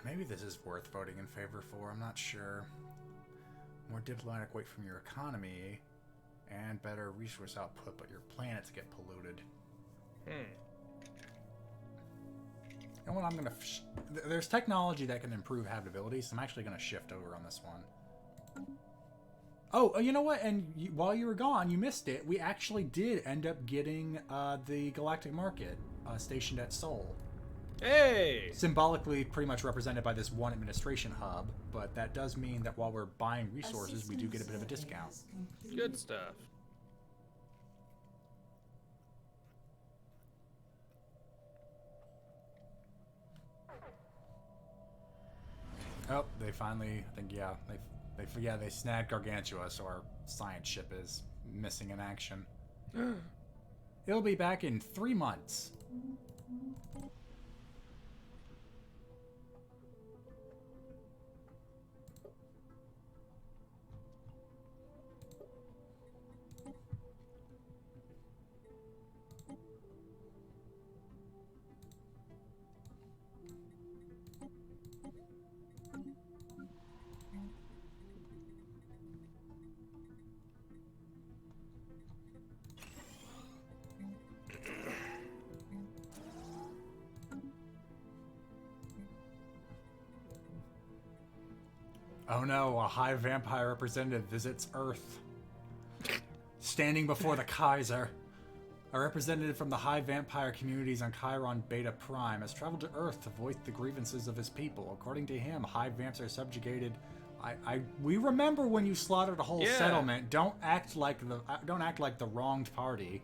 Maybe this is worth voting in favor for, I'm not sure. More diplomatic weight from your economy, and better resource output, but your planets get polluted. And what I'm gonna... there's technology that can improve habitability, so I'm actually gonna shift over on this one. Oh, you know what? And while you were gone, you missed it. We actually did end up getting the Galactic Market stationed at Sol. Hey! Symbolically pretty much represented by this one administration hub, but that does mean that while we're buying resources, we do get a bit of a discount. Good stuff. Oh, they finally, I think, they snagged Gargantua, so our science ship is missing in action. It'll be back in 3 months. Oh no, a high vampire representative visits Earth. Standing before the Kaiser. A representative from the high vampire communities on Chiron Beta Prime has traveled to Earth to voice the grievances of his people. According to him, high vamps are subjugated. We remember when you slaughtered a whole settlement. Don't act like the wronged party.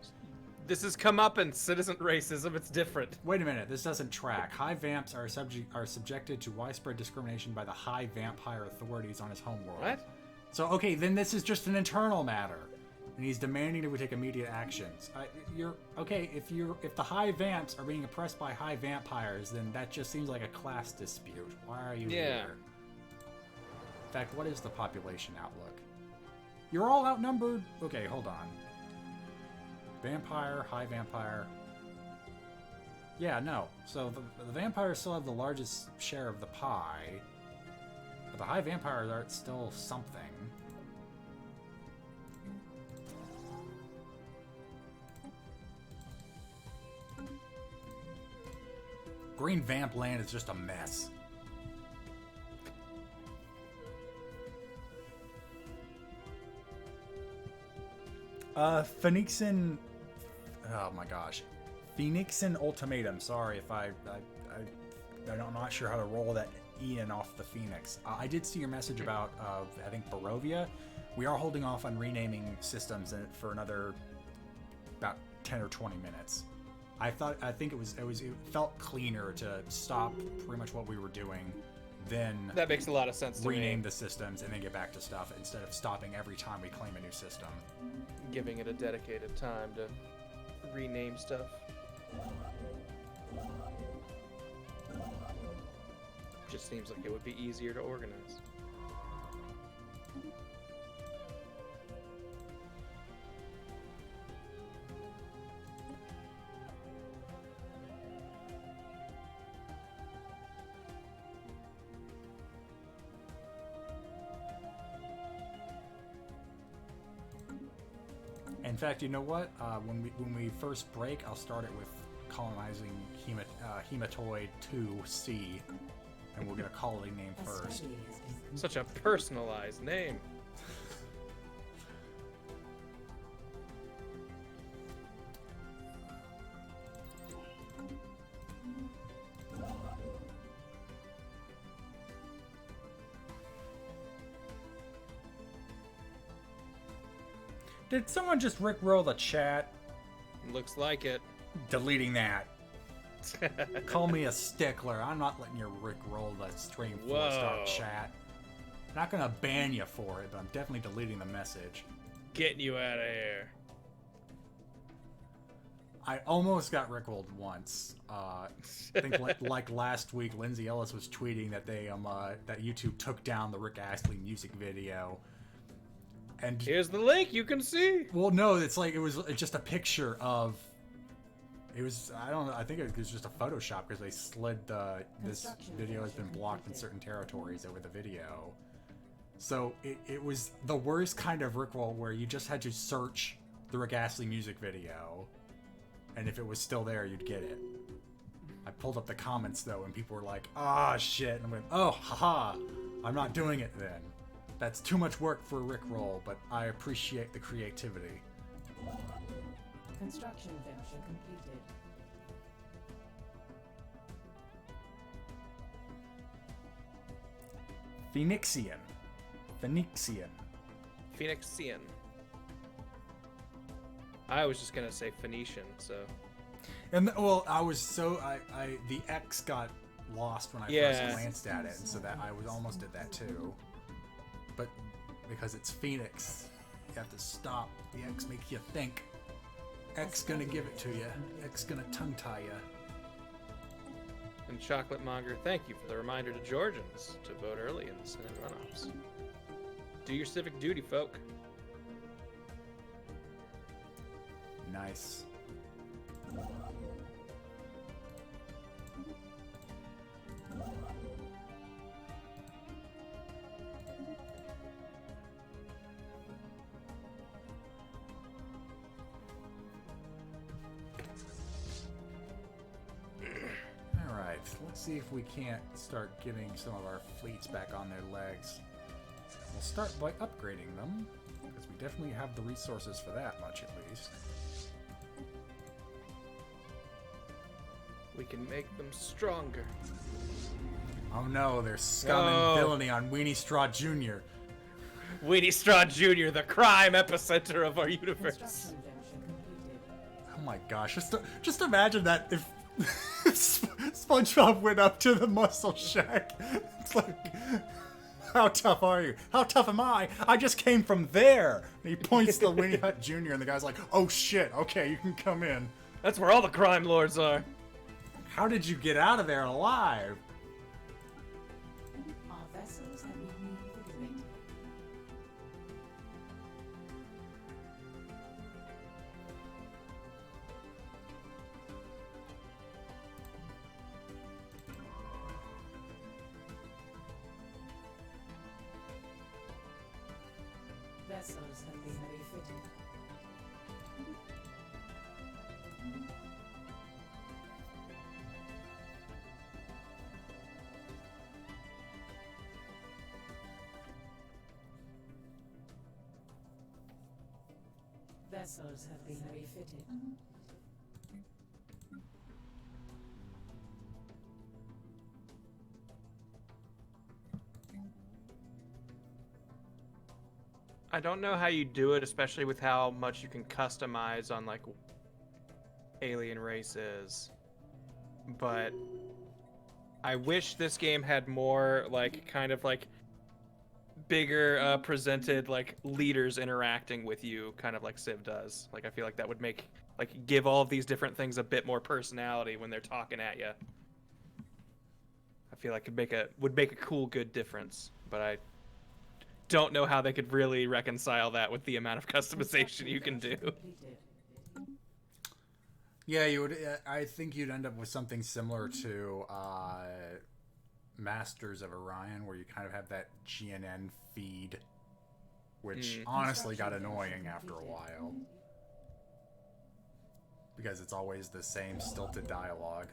This has come up in citizen racism. It's different. Wait a minute, this doesn't track. High vamps are subjected to widespread discrimination by the high vampire authorities on his homeworld. What? So okay, then this is just an internal matter, and he's demanding that we take immediate actions. You're okay if the high vamps are being oppressed by high vampires, then that just seems like a class dispute. Why are you here? In fact, what is the population outlook? You're all outnumbered. Okay, hold on. Vampire, high vampire. Yeah, no. So the vampires still have the largest share of the pie, but the high vampires are still something. Green Vamp Land is just a mess. Phoenixan. Oh my gosh. Phoenixan Ultimatum. Sorry if I'm not sure how to roll that Ian off the Phoenix. I did see your message about, I think, Barovia. We are holding off on renaming systems for another about 10 or 20 minutes. I think it felt cleaner to stop pretty much what we were doing, then That makes a lot of sense to rename me. the systems and then get back to stuff instead of stopping every time we claim a new system. Giving it a dedicated time to rename stuff. Just seems like it would be easier to organize. In fact, you know what? When we first break, I'll start it with colonizing Hematoid 2C, and we're gonna call it a name first. Such a personalized name. Did someone just rickroll the chat? Looks like it. Deleting that. Call me a stickler. I'm not letting you rickroll the stream 4-star Whoa. chat. Not gonna ban you for it, but I'm definitely deleting the message. Getting you out of here. I almost got rickrolled once. I think like last week, Lindsay Ellis was tweeting that that YouTube took down the Rick Astley music video. And Here's the link, you can see. well, no, it's like it was just a picture of. It was I don't know. I think it was just a Photoshop because they slid this video has been blocked in certain territories over the video. So it was the worst kind of rickroll where you just had to search the Rick Astley music video, and if it was still there, you'd get it. I pulled up the comments though, and people were like, "Ah, shit!" And I went, "Oh, haha! I'm not doing it then. That's too much work for a rickroll, but I appreciate the creativity." Construction venture completed. Phoenixian. Phoenixian. I was just gonna say Phoenician, so. And well, I was so the X got lost when I Yeah. first glanced at it, and so that I was almost at that too. But because it's Phoenix, you have to stop. The X makes you think. X gonna give it to you. X gonna tongue tie you. And Chocolate Monger, thank you for the reminder to Georgians to vote early in the Senate runoffs. Do your civic duty, folk. Nice. Alright, let's see if we can't start getting some of our fleets back on their legs. We'll start by upgrading them, because we definitely have the resources for that much at least. We can make them stronger. Oh no, there's scum and villainy on Weenie Straw Jr. Weenie Straw Jr., the crime epicenter of our universe. Construction junction completed. Oh my gosh, just imagine that if SpongeBob went up to the muscle shack. It's like, how tough are you? How tough am I? I just came from there. And he points to Weenie Hut Jr. and the guy's like, oh shit, okay, you can come in. That's where all the crime lords are. How did you get out of there alive? Our vessels have been reinvigorated. Vessels have been refitted. Vessels have been refitted. I don't know how you do it, especially with how much you can customize on like alien races. But I wish this game had more like kind of like bigger presented like leaders interacting with you, kind of like Civ does. Like I feel like that would make like give all of these different things a bit more personality when they're talking at you. I feel like it would make a cool good difference, but I don't know how they could really reconcile that with the amount of customization you can do. Yeah, you would. I think you'd end up with something similar to Masters of Orion, where you kind of have that GNN feed, which honestly got annoying after a while. Because it's always the same stilted dialogue.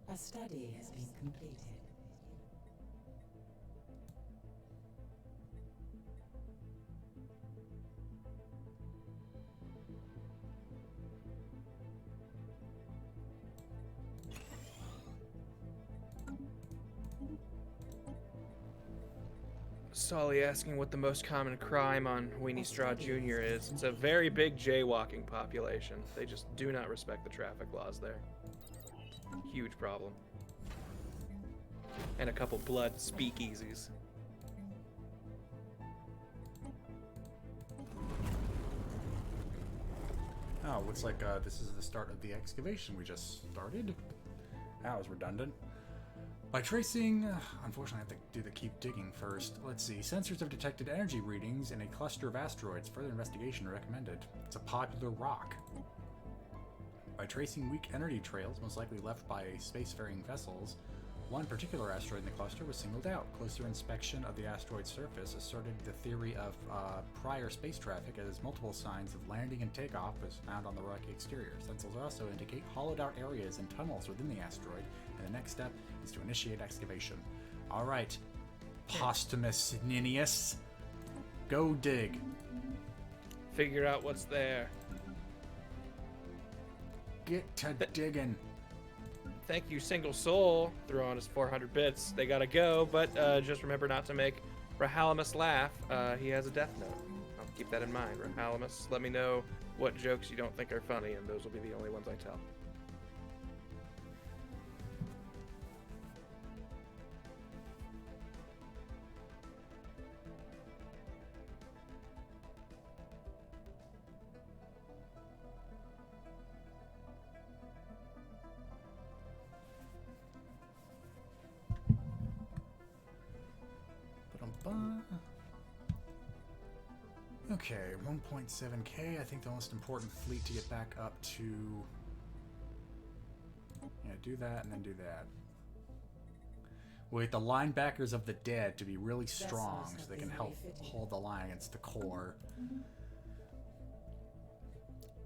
A study has been completed. Solly asking what the most common crime on Weenie Straw Jr. is. It's a very big jaywalking population. They just do not respect the traffic laws there. Huge problem. And a couple blood speakeasies. Oh, looks like this is the start of the excavation we just started. That was redundant. By tracing, unfortunately I have to do the keep digging first. Let's see, sensors have detected energy readings in a cluster of asteroids. Further investigation recommended. It's a popular rock. By tracing weak energy trails, most likely left by spacefaring vessels, one particular asteroid in the cluster was singled out. Closer inspection of the asteroid's surface asserted the theory of prior space traffic, as multiple signs of landing and takeoff was found on the rocky exterior. Sensors also indicate hollowed out areas and tunnels within the asteroid, and the next step is to initiate excavation. Alright, Posthumous Ninius, go dig. Figure out what's there. Get to digging. Thank you, Single Soul. Threw on his 400 bits. They gotta go, but just remember not to make Rahalamus laugh. He has a death note. I'll keep that in mind. Rahalamus, let me know what jokes you don't think are funny, and those will be the only ones I tell. Okay, 1.7k. I think the most important fleet to get back up to... Yeah, do that and then do that. Wait, the linebackers of the dead to be really strong so they can help hold the line against the core.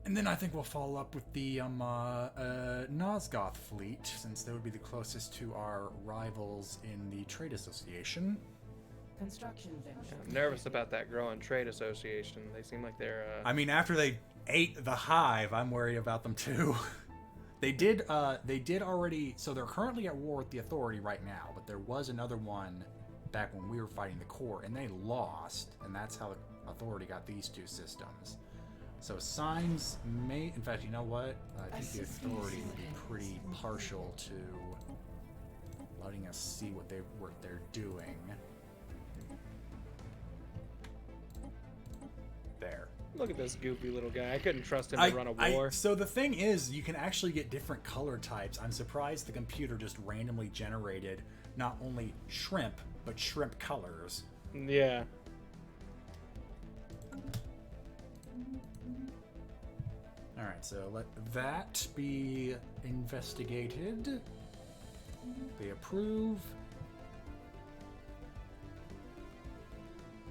And then I think we'll follow up with the Nosgoth fleet, since they would be the closest to our rivals in the trade association. Construction venture. I'm nervous about that growing trade association. They seem like they're. I mean, after they ate the hive, I'm worried about them too. They did already. So they're currently at war with the Authority right now, but there was another one back when we were fighting the Core, and they lost, and that's how the Authority got these two systems. So signs may, in fact, you know what? I think the Authority would be pretty partial to letting us see what they're doing. There. Look at this goofy little guy. I couldn't trust him to run a war. So the thing is, you can actually get different color types. I'm surprised the computer just randomly generated not only shrimp, but shrimp colors. Yeah. Alright, so let that be investigated. They approve.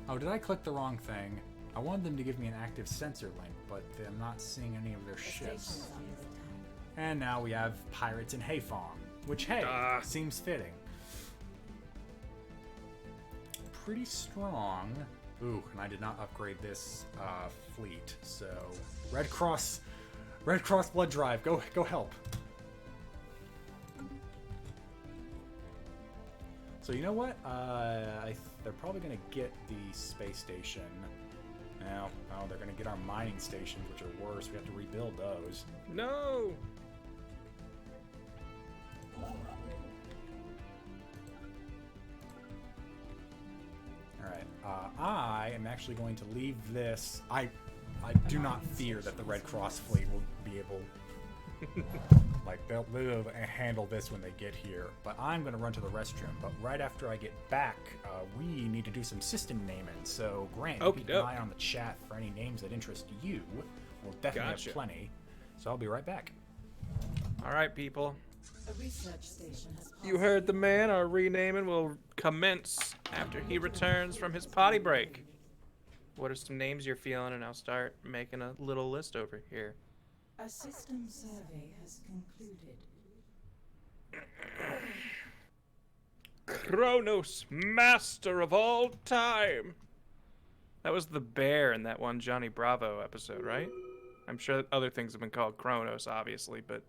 Oh, did I click the wrong thing? I wanted them to give me an active sensor link, but I'm not seeing any of their ships. And now we have pirates in Hayfong, which, hey, seems fitting. Pretty strong. Ooh, and I did not upgrade this fleet, so Red Cross blood drive, go help. So you know what? They're probably gonna get the space station. Now, oh, they're gonna get our mining stations, which are worse. We have to rebuild those. No. All right. I am actually going to leave this. I do not fear that the Red Cross fleet will be able, like, they'll handle this when they get here. But I'm going to run to the restroom. But right after I get back, we need to do some system naming. So, Grant, keep an eye on the chat for any names that interest you. We'll definitely have plenty. So I'll be right back. All right, people. A research station has You heard the man. Our renaming will commence after he returns from his potty break. What are some names you're feeling? And I'll start making a little list over here. A system survey has concluded. Kronos, master of all time. That was the bear in that one Johnny Bravo episode, right? I'm sure other things have been called Kronos, obviously, but...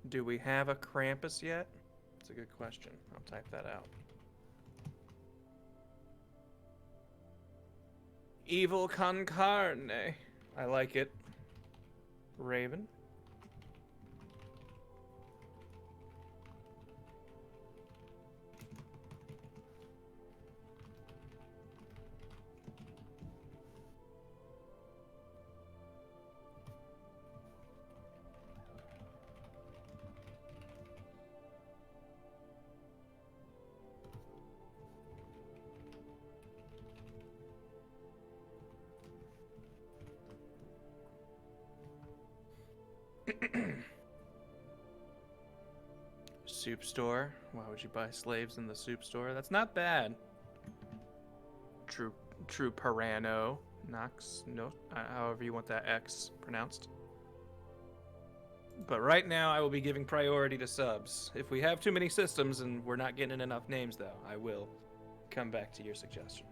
Do we have a Krampus yet? That's a good question. I'll type that out. Evil con carne. I like it. Raven. Soup store. Why would you buy slaves in the soup store? That's not bad. True Parano. Nox. No. However you want that X pronounced. But right now, I will be giving priority to subs. If we have too many systems and we're not getting enough names, though, I will come back to your suggestion.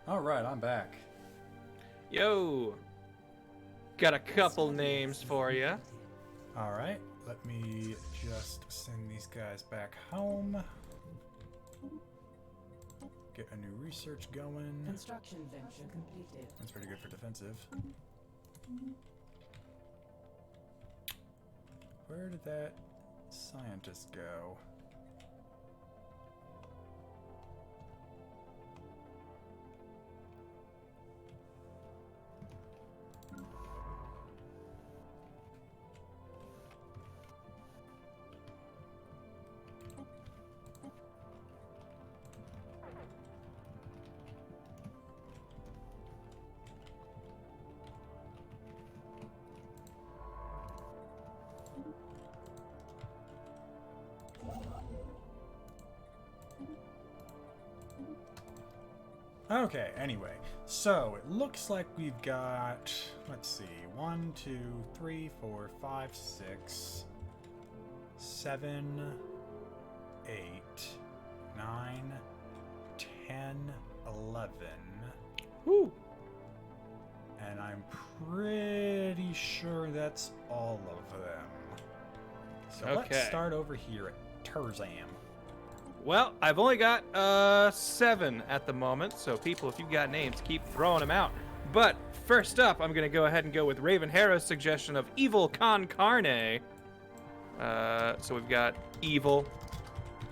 All right, I'm back. Yo! Got a couple names for you. All right, let me just send these guys back home. Get a new research going. Construction venture completed. That's pretty good for defensive. Where did that scientist go? Okay, anyway. So, it looks like we've got, let's see, 1, 2, 3, 4, 5, 6, 7, 8, 9, 10, 11. Woo. And I'm pretty sure that's all of them. So let's Okay. start over here at Turzam. Well, I've only got 7 at the moment, so people, if you've got names, keep throwing them out. But first up, I'm gonna go ahead and go with Raven Harrow's suggestion of Evil Con Carne. So we've got Evil,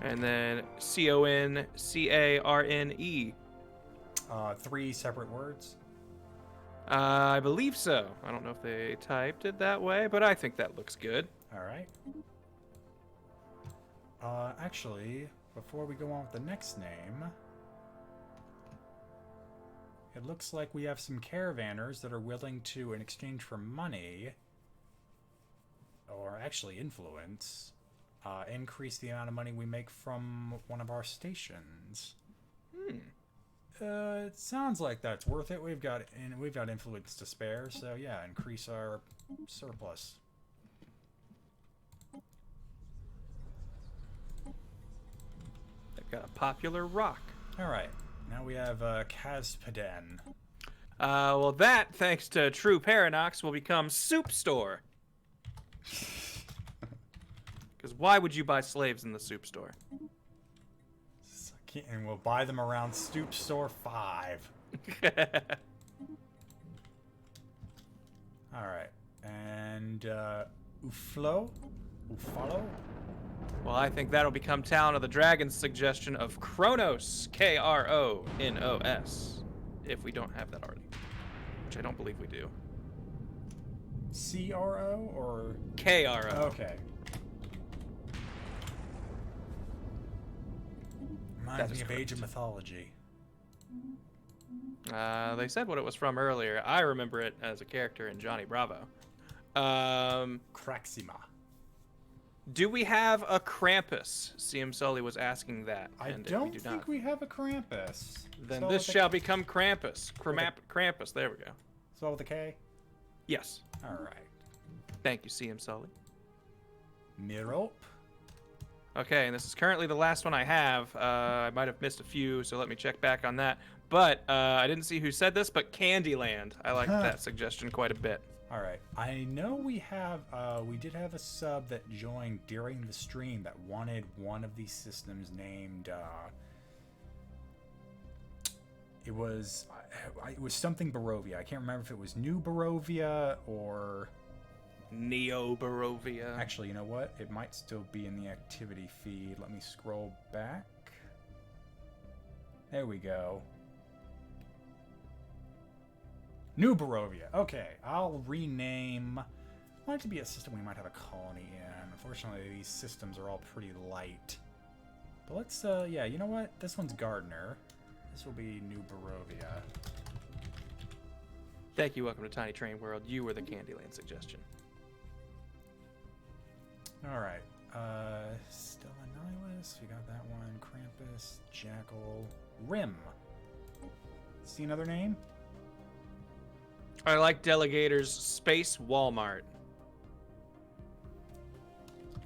and then CONCARNE. 3 separate words. I believe so. I don't know if they typed it that way, but I think that looks good. All right. Actually, before we go on with the next name, it looks like we have some caravanners that are willing to, in exchange for money, or actually influence, increase the amount of money we make from one of our stations. It sounds like that's worth it. We've got influence to spare, so yeah, increase our surplus. They've got a popular rock. All right, now we have Kazpaden. Well, that, thanks to True Paradox, will become Soup Store. Because why would you buy slaves in the soup store? And we'll buy them around Stoop Store 5. All right, and Ufalo. Well, I think that'll become Town of the Dragon's suggestion of Kronos, Kronos, if we don't have that already, which I don't believe we do. CRO or KRO. okay. Reminds me of Age of Mythology. They said what it was from earlier. I remember it as a character in Johnny Bravo. Craxima. Do we have a Krampus? CM Sully was asking that. I and don't we do think not, we have a Krampus. then Spell this with a- shall become Krampus. Krampus. There we go. Spell with a K. Yes. All right. Thank you, CM Sully. Mirope. Okay, and this is currently the last one I have. I might have missed a few, so let me check back on that. But I didn't see who said this, but Candyland. I like that suggestion quite a bit. All right. I know we did have a sub that joined during the stream that wanted one of these systems named. It was something Barovia. I can't remember if it was New Barovia or. Neo Barovia. Actually, you know what? It might still be in the activity feed. Let me scroll back. There we go. New Barovia. Okay, I'll rename. I want it to be a system we might have a colony in. Unfortunately, these systems are all pretty light. But let's, yeah, you know what? This one's Gardner. This will be New Barovia. Thank you. Welcome to Tiny Train World. You were the Candyland suggestion. All right. Stella Nihilus. We got that one. Krampus. Jackal. Rim. See another name? I like Delegator's Space Walmart.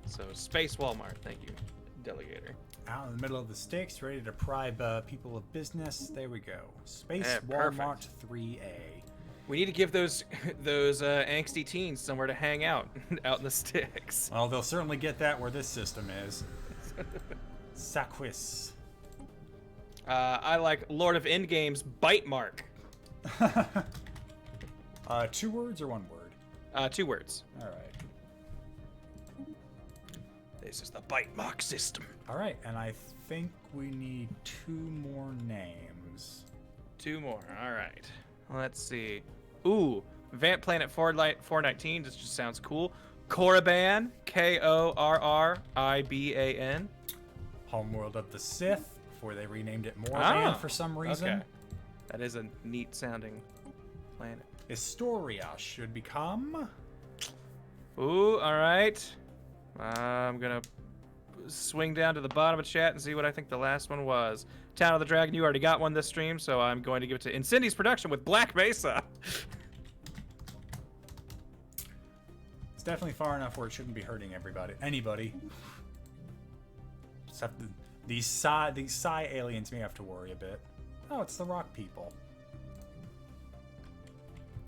So, Space Walmart. Thank you, Delegator. Out in the middle of the sticks, ready to bribe people of business. There we go. Space Yeah, Walmart 3A. We need to give those angsty teens somewhere to hang out out in the sticks. Well, they'll certainly get that where this system is. Saquis. I like Lord of Endgame's Bite Mark. 2 words or 1 word? 2 words. All right. This is the Bite Mark system. All right, and I think we need 2 more names. 2 more. All right. Let's see. Ooh, Vant Planet 419. This just sounds cool. Korriban, Korriban. Homeworld of the Sith, before they renamed it Morban for some reason. Okay. That is a neat sounding planet. Historia should become. Ooh, all right. I'm gonna. swing down to the bottom of chat and see what I think the last one was. Town of the Dragon, you already got one this stream, so I'm going to give it to Incendies Production with Black Mesa. It's definitely far enough where it shouldn't be hurting anybody. Except these Psi aliens may have to worry a bit. Oh, it's the rock people.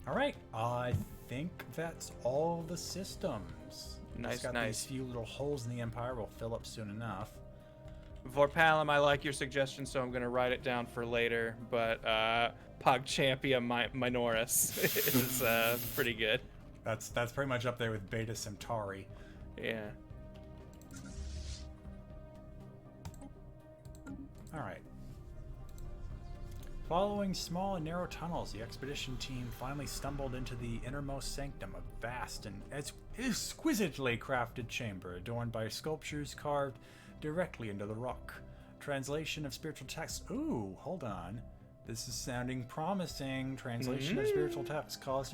All right, I think that's all the systems. Nice, It's got nice. these few little holes in the Empire. Will fill up soon enough. Vorpalum, I like your suggestion, so I'm going to write it down for later. But Pogchampia Minoris is pretty good. That's pretty much up there with Beta Centauri. Yeah. All right. Following small and narrow tunnels, the expedition team finally stumbled into the innermost sanctum, a vast and exquisitely crafted chamber adorned by sculptures carved directly into the rock. Translation of spiritual text. Ooh, hold on. This is sounding promising. Translation of spiritual text carved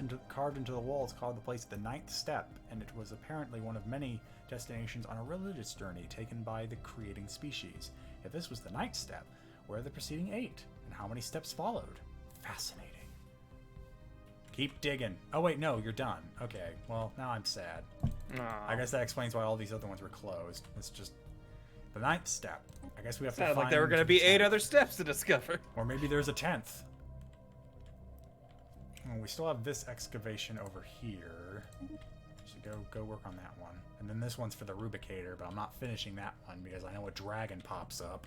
into the walls called the place the Ninth Step, and it was apparently one of many destinations on a religious journey taken by the creating species. If this was the Ninth Step, where are the preceding 8? And how many steps followed? Fascinating. Keep digging. Oh wait, no, you're done. Okay, well, now I'm sad. I guess that explains why all these other ones were closed. It's just the 9th step. I guess we have to Sounded find like there were going to be 8 other steps to discover. Or maybe there's a 10th. Oh, we still have this excavation over here. Should go work on that one. And then this one's for the Rubicator, but I'm not finishing that one because I know a dragon pops up.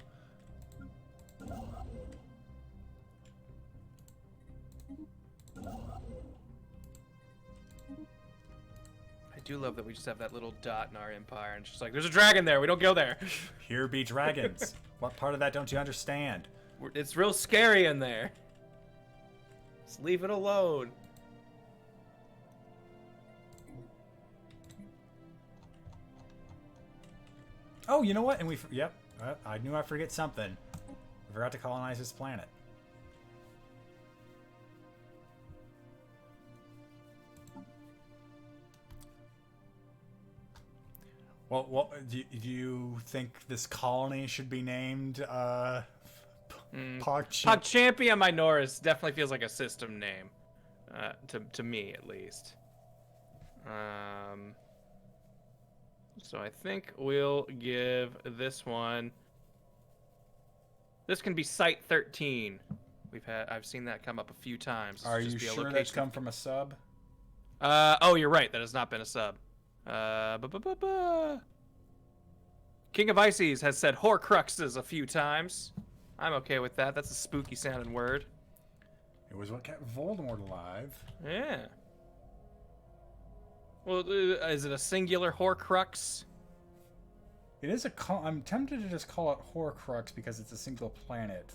I do love that we just have that little dot in our empire, and it's just like, there's a dragon there, we don't go there. Here be dragons. What part of that don't you understand? It's real scary in there. Just leave it alone. Oh, you know what? And yep, I knew I'd forget something. We forgot to colonize this planet. Well, do you think this colony should be named Pogchampia Minoris definitely feels like a system name, to me at least. So I think we'll give this one. This can be Site 13. I've seen that come up a few times. Are you sure that's come from a sub? Oh, you're right. That has not been a sub. King of Ices has said Horcruxes a few times. I'm okay with that. That's a spooky sounding word. It was what kept Voldemort alive. Yeah. Well, is it a singular Horcrux? It is I'm tempted to just call it Horcrux because it's a single planet.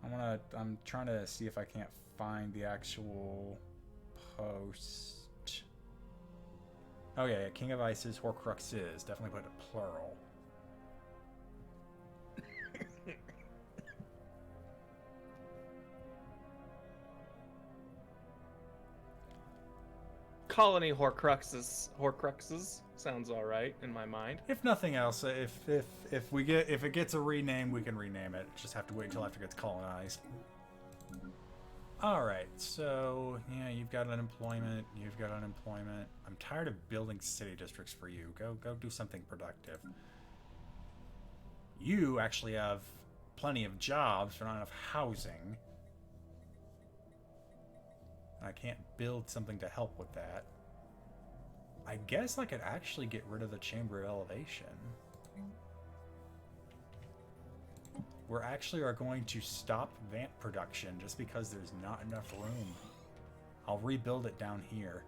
I'm trying to see if I can't find the actual post. Oh yeah, King of Ices, Horcruxes. Definitely put it plural. Colony Horcruxes sounds all right in my mind. If nothing else, if it gets a rename, we can rename it. Just have to wait until after it gets colonized. All right, so yeah, you've got unemployment. You've got unemployment. I'm tired of building city districts for you. Go do something productive. You actually have plenty of jobs, but not enough housing. I can't build something to help with that. I guess I could actually get rid of the Chamber of Elevation. We actually are going to stop Vamp production just because there's not enough room. I'll rebuild it down here.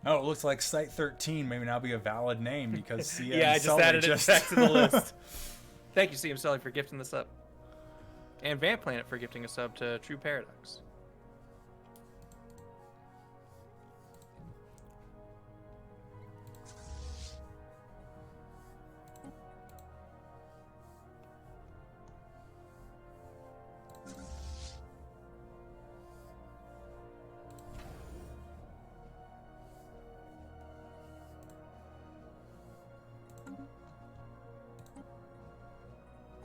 Oh, it looks like Site 13 may now be a valid name because CM Yeah, I just Sully added it back to the list. Thank you, CM Sully, for gifting this up. And Vamp Planet for gifting a sub to True Paradox.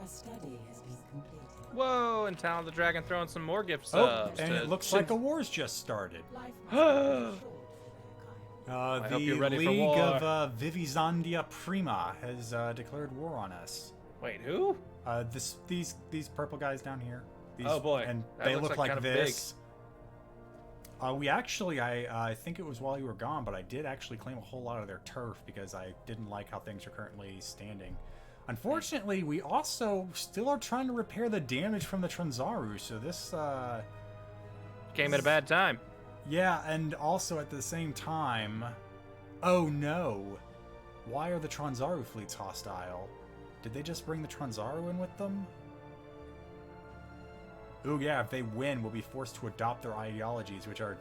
A study has been completed. Whoa, and Talon the Dragon throwing some more gift Oh, subs. and it looks like a war's just started. Life must be short for their kind. I hope The you're ready for League war. of Vivizandia Prima has declared war on us. Wait, who? These purple guys down here. These, Oh, boy. And That they looks look like like kind of this. We actually, I think it was while you were gone, but I did actually claim a whole lot of their turf because I didn't like how things are currently standing. Unfortunately, we also still are trying to repair the damage from the Tronzaru, so this, Came at a bad time. yeah, and also at the same time, oh no, why are the Tronzaru fleets hostile? Did they just bring the Tronzaru in with them? Ooh, yeah, if they win, we'll be forced to adopt their ideologies, which are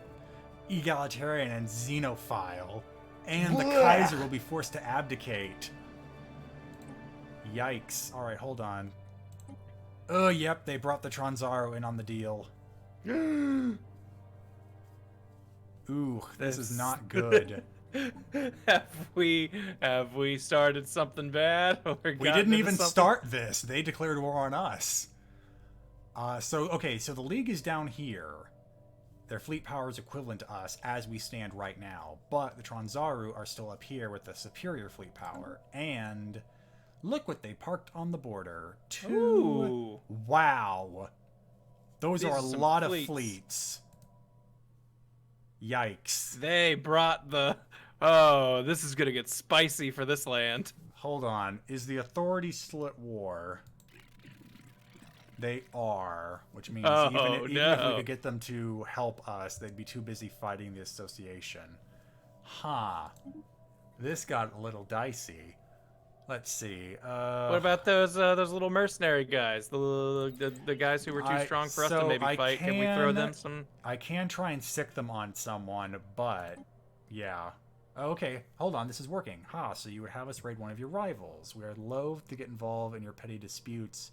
egalitarian and xenophile. And the Kaiser will be forced to abdicate. Yikes. Alright, hold on. Oh, yep, they brought the Tronzaru in on the deal. Ooh, this is not good. have we started something bad? Or We gotten didn't into even something? start this. They declared war on us. So the League is down here. Their fleet power is equivalent to us as we stand right now. But the Tronzaru are still up here with the superior fleet power. And look what they parked on the border. Ooh. Wow. Those These are a are some lot fleets. of fleets. Yikes. They brought the. Oh, this is gonna get spicy for this land. Hold on. Is the Authority still at war? They are, which means even if we no. could get them to help us, they'd be too busy fighting the Association. Huh. This got a little dicey. Let's see. What about those little mercenary guys? The guys who were too strong for us to maybe fight? Can we throw them some? I can try and sick them on someone, but yeah. Okay, hold on. This is working. So you would have us raid one of your rivals. We are loath to get involved in your petty disputes,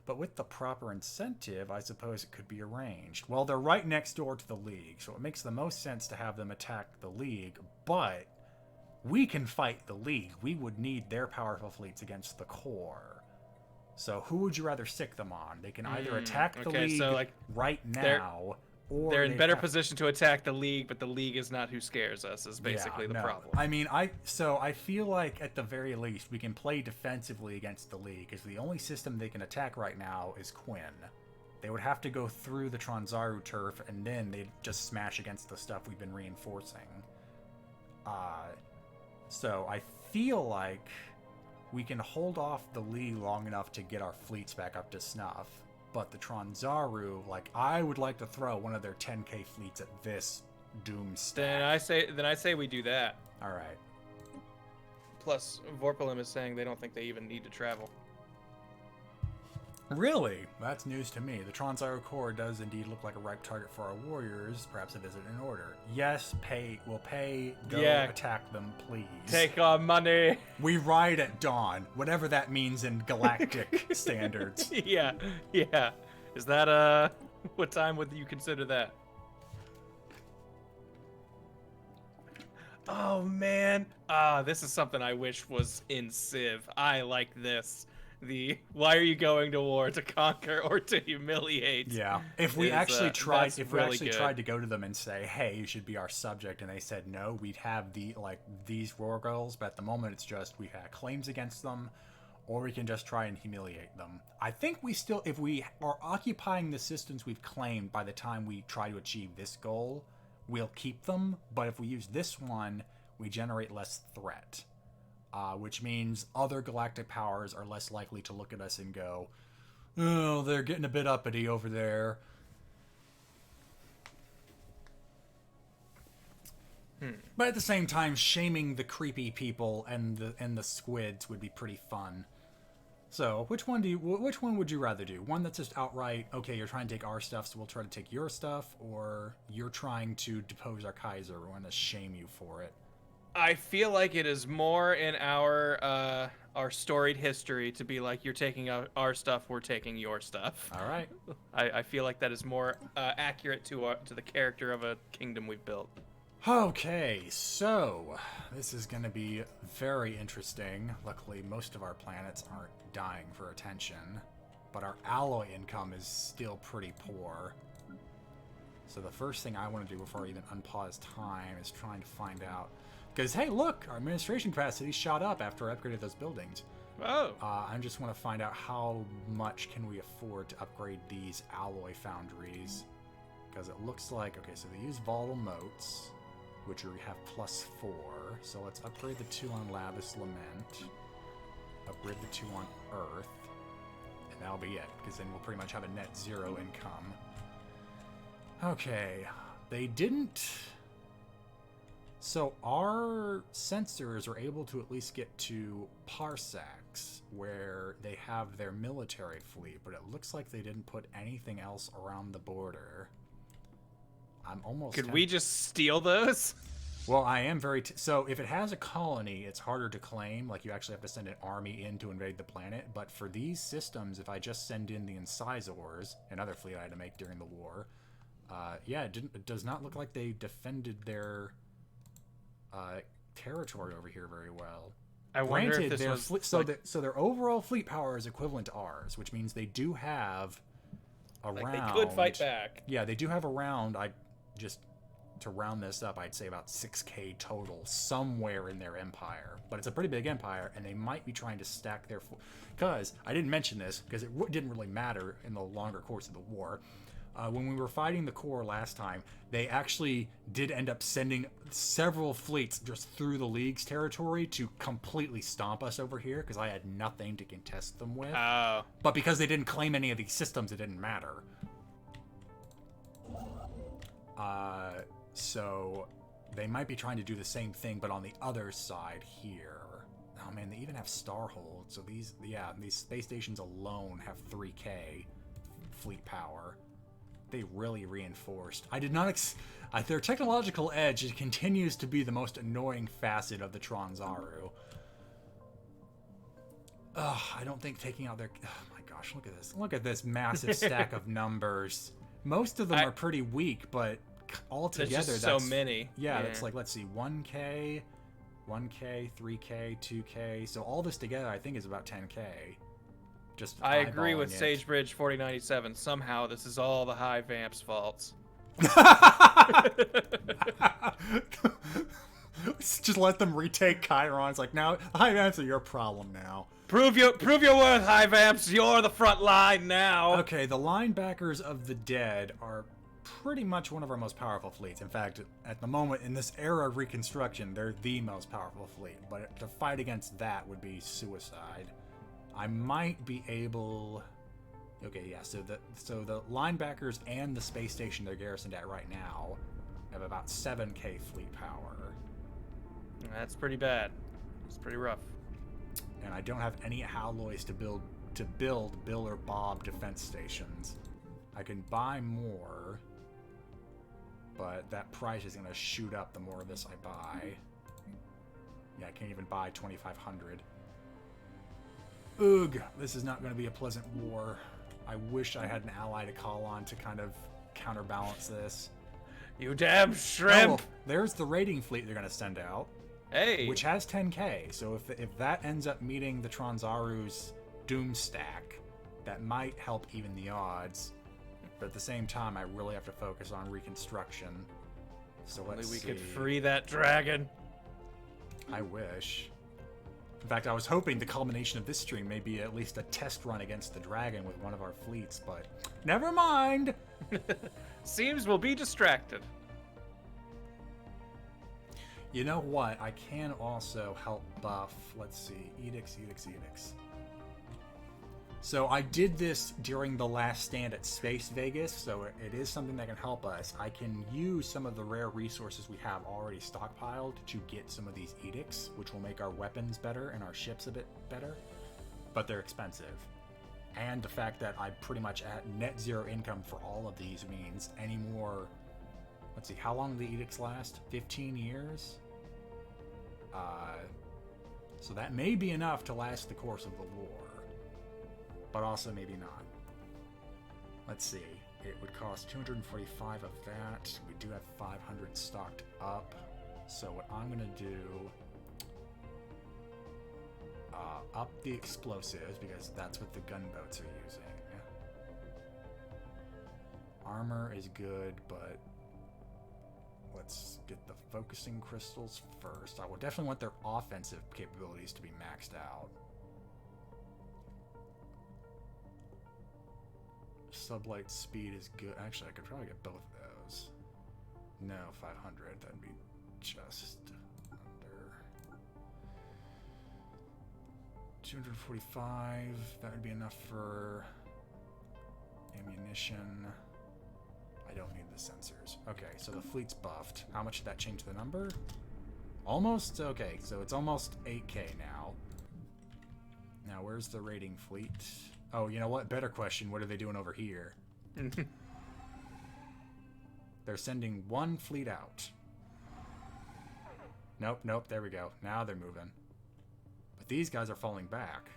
but with the proper incentive, I suppose it could be arranged. Well, they're right next door to the League, so it makes the most sense to have them attack the League, but we can fight the League. We would need their powerful fleets against the core. So who would you rather sick them on? They can either attack the League so, like, right now, or They're in they better have- position to attack the League, but the League is not who scares us. Is basically the no. problem. I mean, I feel like at the very least we can play defensively against the League, because the only system they can attack right now is Quinn. They would have to go through the Tronzaru turf, and then they'd just smash against the stuff we've been reinforcing. So I feel like we can hold off the League long enough to get our fleets back up to snuff. But the Tronzaru, like, I would like to throw one of their 10k fleets at this doom stack. Then I say we do that. All right. Plus, Vorpalem is saying they don't think they even need to travel. Really? That's news to me. The Tronzaru core does indeed look like a ripe target for our warriors. Perhaps a visit in order. Yes, we'll pay. Go attack them, please. Take our money. We ride at dawn, whatever that means in galactic standards. Yeah. Is that what time would you consider that? Oh man. This is something I wish was in Civ. I like this. Why are you going to war, to conquer or to humiliate? Yeah. If we actually tried to go to them and say, "Hey, you should be our subject," and they said no, we'd have these war goals, but at the moment it's just we have claims against them, or we can just try and humiliate them. I think if we are occupying the systems we've claimed by the time we try to achieve this goal, we'll keep them, but if we use this one, we generate less threat. Which means other galactic powers are less likely to look at us and go, "Oh, they're getting a bit uppity over there." But at the same time, shaming the creepy people and the squids would be pretty fun. So, which one would you rather do? One that's just outright, okay, you're trying to take our stuff, so we'll try to take your stuff, or you're trying to depose our Kaiser, we're going to shame you for it? I feel like it is more in our storied history to be like, you're taking our stuff, we're taking your stuff. All right. I feel like that is more accurate to the character of a kingdom we've built. Okay, so this is going to be very interesting. Luckily, most of our planets aren't dying for attention, but our alloy income is still pretty poor. So the first thing I want to do before I even unpause time is trying to find out. Because, hey, look, our administration capacity shot up after I upgraded those buildings. Oh. I just want to find out how much can we afford to upgrade these alloy foundries. Because it looks like, okay, so they use volatile motes, which we have +4. So let's upgrade the 2 on Labus Lament. Upgrade the 2 on Earth. And that'll be it, because then we'll pretty much have a net 0 income. Okay, they didn't... So our sensors are able to at least get to parsecs, where they have their military fleet, but it looks like they didn't put anything else around the border. I'm almost... Could we just steal those? Well, I am very... So if it has a colony, it's harder to claim. Like, you actually have to send an army in to invade the planet. But for these systems, if I just send in the incisors, another fleet I had to make during the war, yeah, it does not look like they defended their territory over here very well. I wonder Granted, if this was... so their overall fleet power is equivalent to ours, which means they do have around... Like, they could fight back. Yeah, they do have around... Just to round this up, I'd say about 6k total somewhere in their empire. But it's a pretty big empire, and they might be trying to stack their... Because, I didn't mention this, because it didn't really matter in the longer course of the war. When we were fighting the core last time, they actually did end up sending several fleets just through the League's territory to completely stomp us over here, because I had nothing to contest them with. Oh. But because they didn't claim any of these systems, it didn't matter. So they might be trying to do the same thing, but on the other side here. Oh man, they even have Starhold. So these space stations alone have 3k fleet power. They really reinforced. I did not their technological edge continues to be the most annoying facet of the Tronzaru. Ugh, I don't think taking out their... Oh my gosh, look at this. Look at this massive stack of numbers. Most of them are pretty weak, but all together, just that's so many. Yeah, it's like, let's see, 1k, 3k, 2k. So all this together, I think, is about 10k. Just I agree with eyeballing it. Sagebridge 4097. Somehow, this is all the High Vamp's faults. Just let them retake Chiron. It's like, now, High Vamps are your problem now. Prove your worth, High Vamps. You're the front line now. Okay, the linebackers of the dead are pretty much one of our most powerful fleets. In fact, at the moment, in this era of Reconstruction, they're the most powerful fleet. But to fight against that would be suicide. I might be able... Okay, yeah, so the linebackers and the space station they're garrisoned at right now have about 7k fleet power. That's pretty bad. It's pretty rough. And I don't have any alloys to build Bill or Bob defense stations. I can buy more, but that price is going to shoot up the more of this I buy. Yeah, I can't even buy 2,500. Ugh, this is not going to be a pleasant war. I wish I had an ally to call on to kind of counterbalance this. You damn shrimp! Oh, well, there's the raiding fleet they're going to send out. Hey! Which has 10k, so if that ends up meeting the Tronzaru's doom stack, that might help even the odds. But at the same time, I really have to focus on Reconstruction. So let's see. Only we could free that dragon. I wish. In fact, I was hoping the culmination of this stream may be at least a test run against the dragon with one of our fleets, but never mind! Seems we'll be distracted. You know what? I can also help buff. Let's see. Edicts. So I did this during the last stand at Space Vegas, so it is something that can help us. I can use some of the rare resources we have already stockpiled to get some of these edicts, which will make our weapons better and our ships a bit better, but they're expensive. And the fact that I'm pretty much at net 0 income for all of these means any more... Let's see, how long do the edicts last? 15 years? So that may be enough to last the course of the war. But also maybe not. Let's see. it would cost 245 of that. We do have 500 stocked up. So what I'm gonna do, up the explosives because that's what the gunboats are using. Armor is good, but let's get the focusing crystals first. I will definitely want their offensive capabilities to be maxed out. Sublight speed is good. Actually, I could probably get both of those. No, 500. That'd be just under 245. That would be enough for ammunition. I don't need the sensors. Okay, so the fleet's buffed. How much did that change the number? Almost? Okay, so it's almost 8K now. Now, where's the raiding fleet? Oh, you know what? Better question. What are they doing over here? They're sending one fleet out. Nope, nope, there we go. Now they're moving. But these guys are falling back.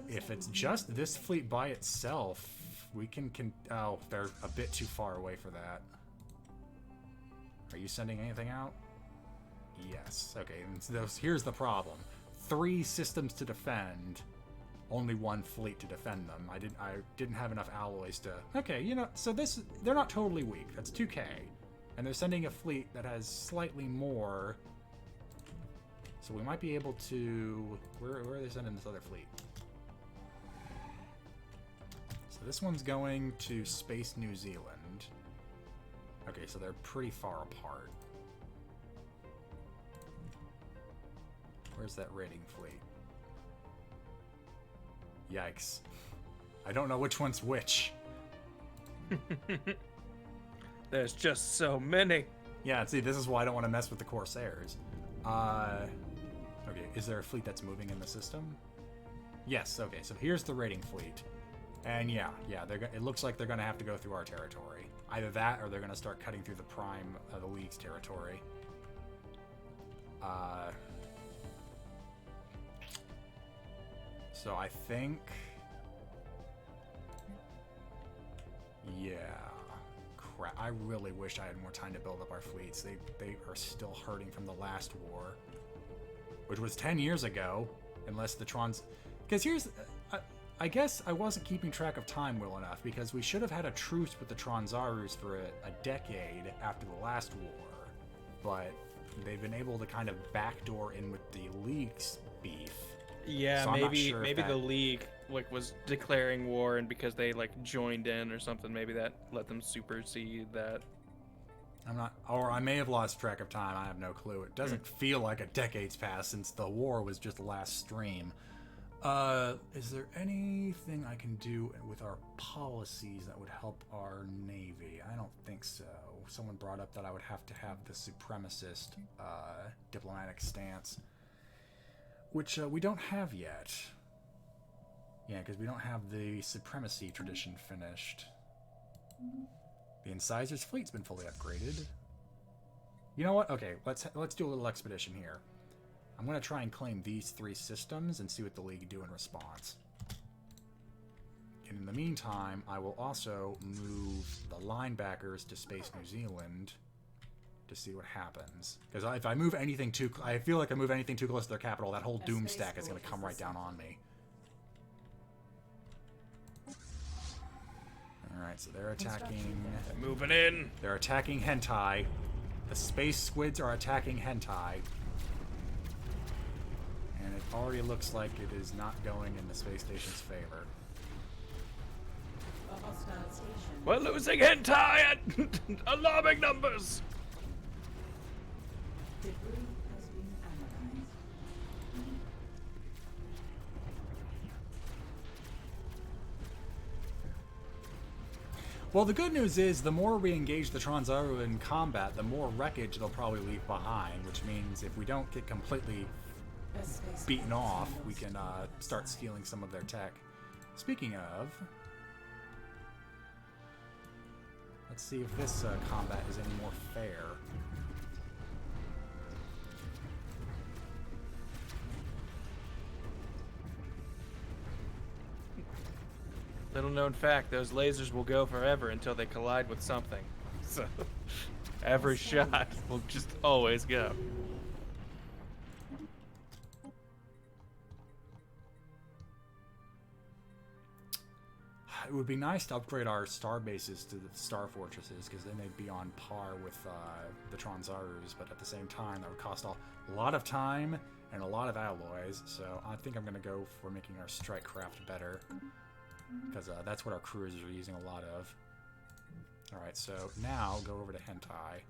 If it's just this fleet by itself, we can oh, they're a bit too far away for that. Are you sending anything out? Yes. Okay, and here's the problem. 3 systems to defend, only 1 fleet to defend them. I didn't have enough alloys to... Okay, you know, so they're not totally weak. That's 2K. And they're sending a fleet that has slightly more. So we might be able to... Where are they sending this other fleet? So this one's going to Space New Zealand. Okay, so they're pretty far apart. Where's that raiding fleet? Yikes. I don't know which one's which. There's just so many. Yeah, see, this is why I don't want to mess with the Corsairs. Okay, is there a fleet that's moving in the system? Yes, okay, so here's the raiding fleet. And yeah, it looks like they're going to have to go through our territory. Either that, or they're going to start cutting through the prime of the League's territory. So I think... Yeah. Crap. I really wish I had more time to build up our fleets. They are still hurting from the last war. Which was 10 years ago. Unless the Trons... Because here's... I guess I wasn't keeping track of time well enough, because we should have had a truce with the Tronzarus for a decade after the last war. But they've been able to kind of backdoor in with the League's beef. Yeah, So maybe sure maybe the League was declaring war, and because they joined in or something, maybe that let them supersede that. I'm not, or I may have lost track of time. I have no clue. It doesn't feel like a decade's passed since the war was just the last stream. Is there anything I can do with our policies that would help our Navy? I don't think so. Someone brought up that I would have to have the supremacist diplomatic stance, which we don't have yet. Yeah, because we don't have the supremacy tradition finished. The Incisors fleet's been fully upgraded. You know what? Okay, let's do a little expedition here. I'm going to try and claim these 3 systems and see what the League do in response. And in the meantime, I will also move the linebackers to Space New Zealand to see what happens. Because if I move anything too... I feel like I move anything too close to their capital, that whole doom stack is going to come right down on me. Alright, so they're attacking... They're moving in. They're attacking Hentai. The space squids are attacking Hentai. And it already looks like it is not going in the space station's favor. A hostile station. We're losing hentai at alarming numbers. Debris has been analyzed. Well, the good news is the more we engage the Tronzaru in combat, the more wreckage they'll probably leave behind, which means if we don't get completely beaten off, we can start stealing some of their tech. Speaking of, let's see if this combat is any more fair. Little known fact, those lasers will go forever until they collide with something. So every shot will just always go. It would be nice to upgrade our star bases to the star fortresses, because then they'd be on par with the Tronzarus, but at the same time that would cost a lot of time and a lot of alloys, so I think I'm going to go for making our strike craft better, because that's what our cruisers are using a lot of. Alright, so now go over to Hentai.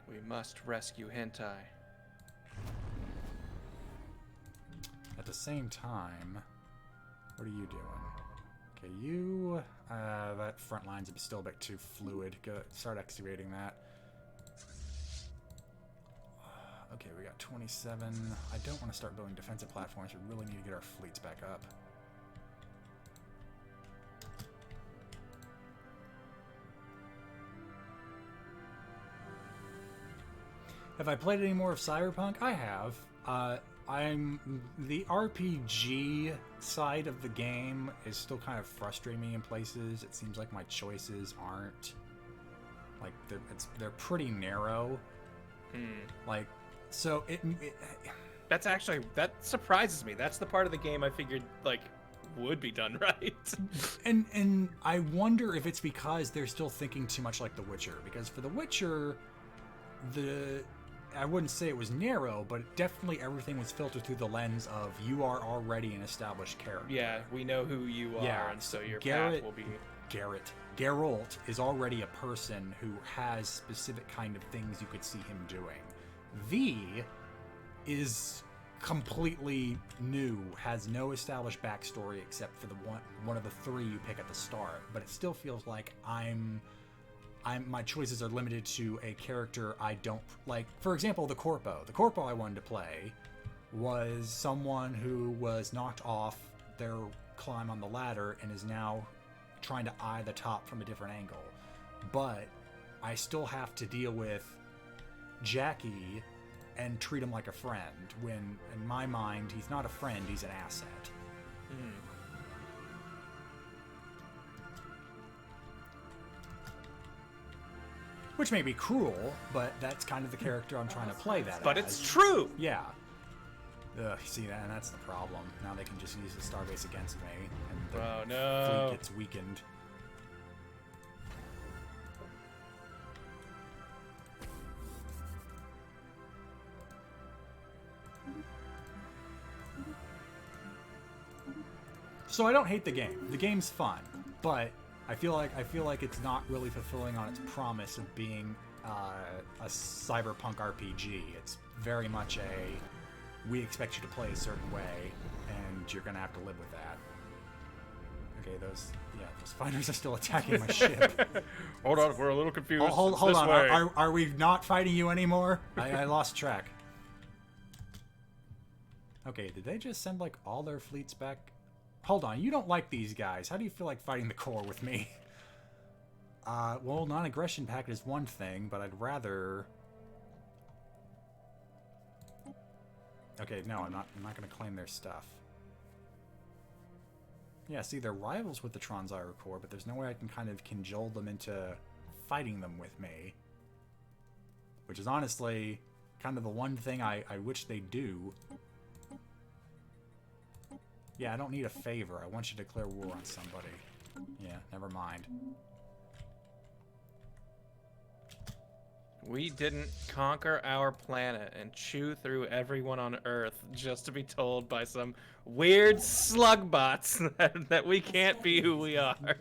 We must rescue Hentai. At the same time, what are you doing? Okay, you... that front line's still a bit too fluid. Go, start excavating that. Okay, we got 27. I don't want to start building defensive platforms. We really need to get our fleets back up. Have I played any more of Cyberpunk? I have. I'm the RPG side of the game is still kind of frustrating me in places. It seems like my choices aren't like they're pretty narrow. Like, so That's actually, that surprises me. That's the part of the game I figured like would be done right. and I wonder if it's because they're still thinking too much like The Witcher. Because for The Witcher, I wouldn't say it was narrow, but definitely everything was filtered through the lens of you are already an established character. Yeah, we know who you are, and so your path will be... Geralt is already a person who has specific kind of things you could see him doing. V is completely new, has no established backstory except for the one of the three you pick at the start, but it still feels like my choices are limited to a character I don't like. For example, the Corpo. The Corpo I wanted to play was someone who was knocked off their climb on the ladder and is now trying to eye the top from a different angle. But I still have to deal with Jackie and treat him like a friend, when in my mind he's not a friend, he's an asset. Which may be cruel, but that's kind of the character I'm trying to play that But as. it's true! Yeah. See that, and that's the problem. Now they can just use the starbase against me, and the fleet gets weakened. So I don't hate the game. The game's fun, but I feel like it's not really fulfilling on its promise of being a cyberpunk RPG. It's very much we expect you to play a certain way, and you're gonna have to live with that. Okay, those fighters are still attacking my ship. Hold on, we're a little confused. Hold on, are we not fighting you anymore? I lost track. Okay, did they just send like all their fleets back? Hold on, you don't like these guys. How do you feel like fighting the core with me? Well, non-aggression pact is one thing, but I'd rather... Okay, no, I'm not going to claim their stuff. Yeah, see, they're rivals with the Tronzaru Corps, but there's no way I can kind of cajole them into fighting them with me. Which is honestly kind of the one thing I wish they'd do. Yeah, I don't need a favor. I want you to declare war on somebody. Yeah, never mind. We didn't conquer our planet and chew through everyone on Earth just to be told by some weird slug bots that we can't be who we are.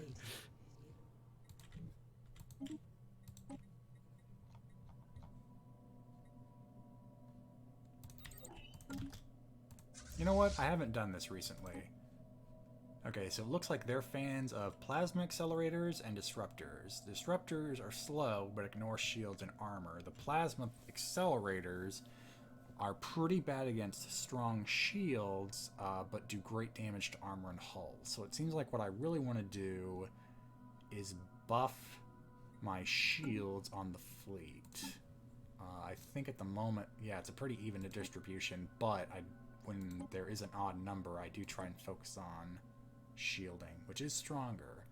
You know what? I haven't done this recently. Okay, so it looks like they're fans of plasma accelerators and disruptors. Disruptors are slow, but ignore shields and armor. The plasma accelerators are pretty bad against strong shields, but do great damage to armor and hull. So it seems like what I really want to do is buff my shields on the fleet. I think at the moment, yeah, it's a pretty even distribution, but when there is an odd number, I do try and focus on shielding, which is stronger.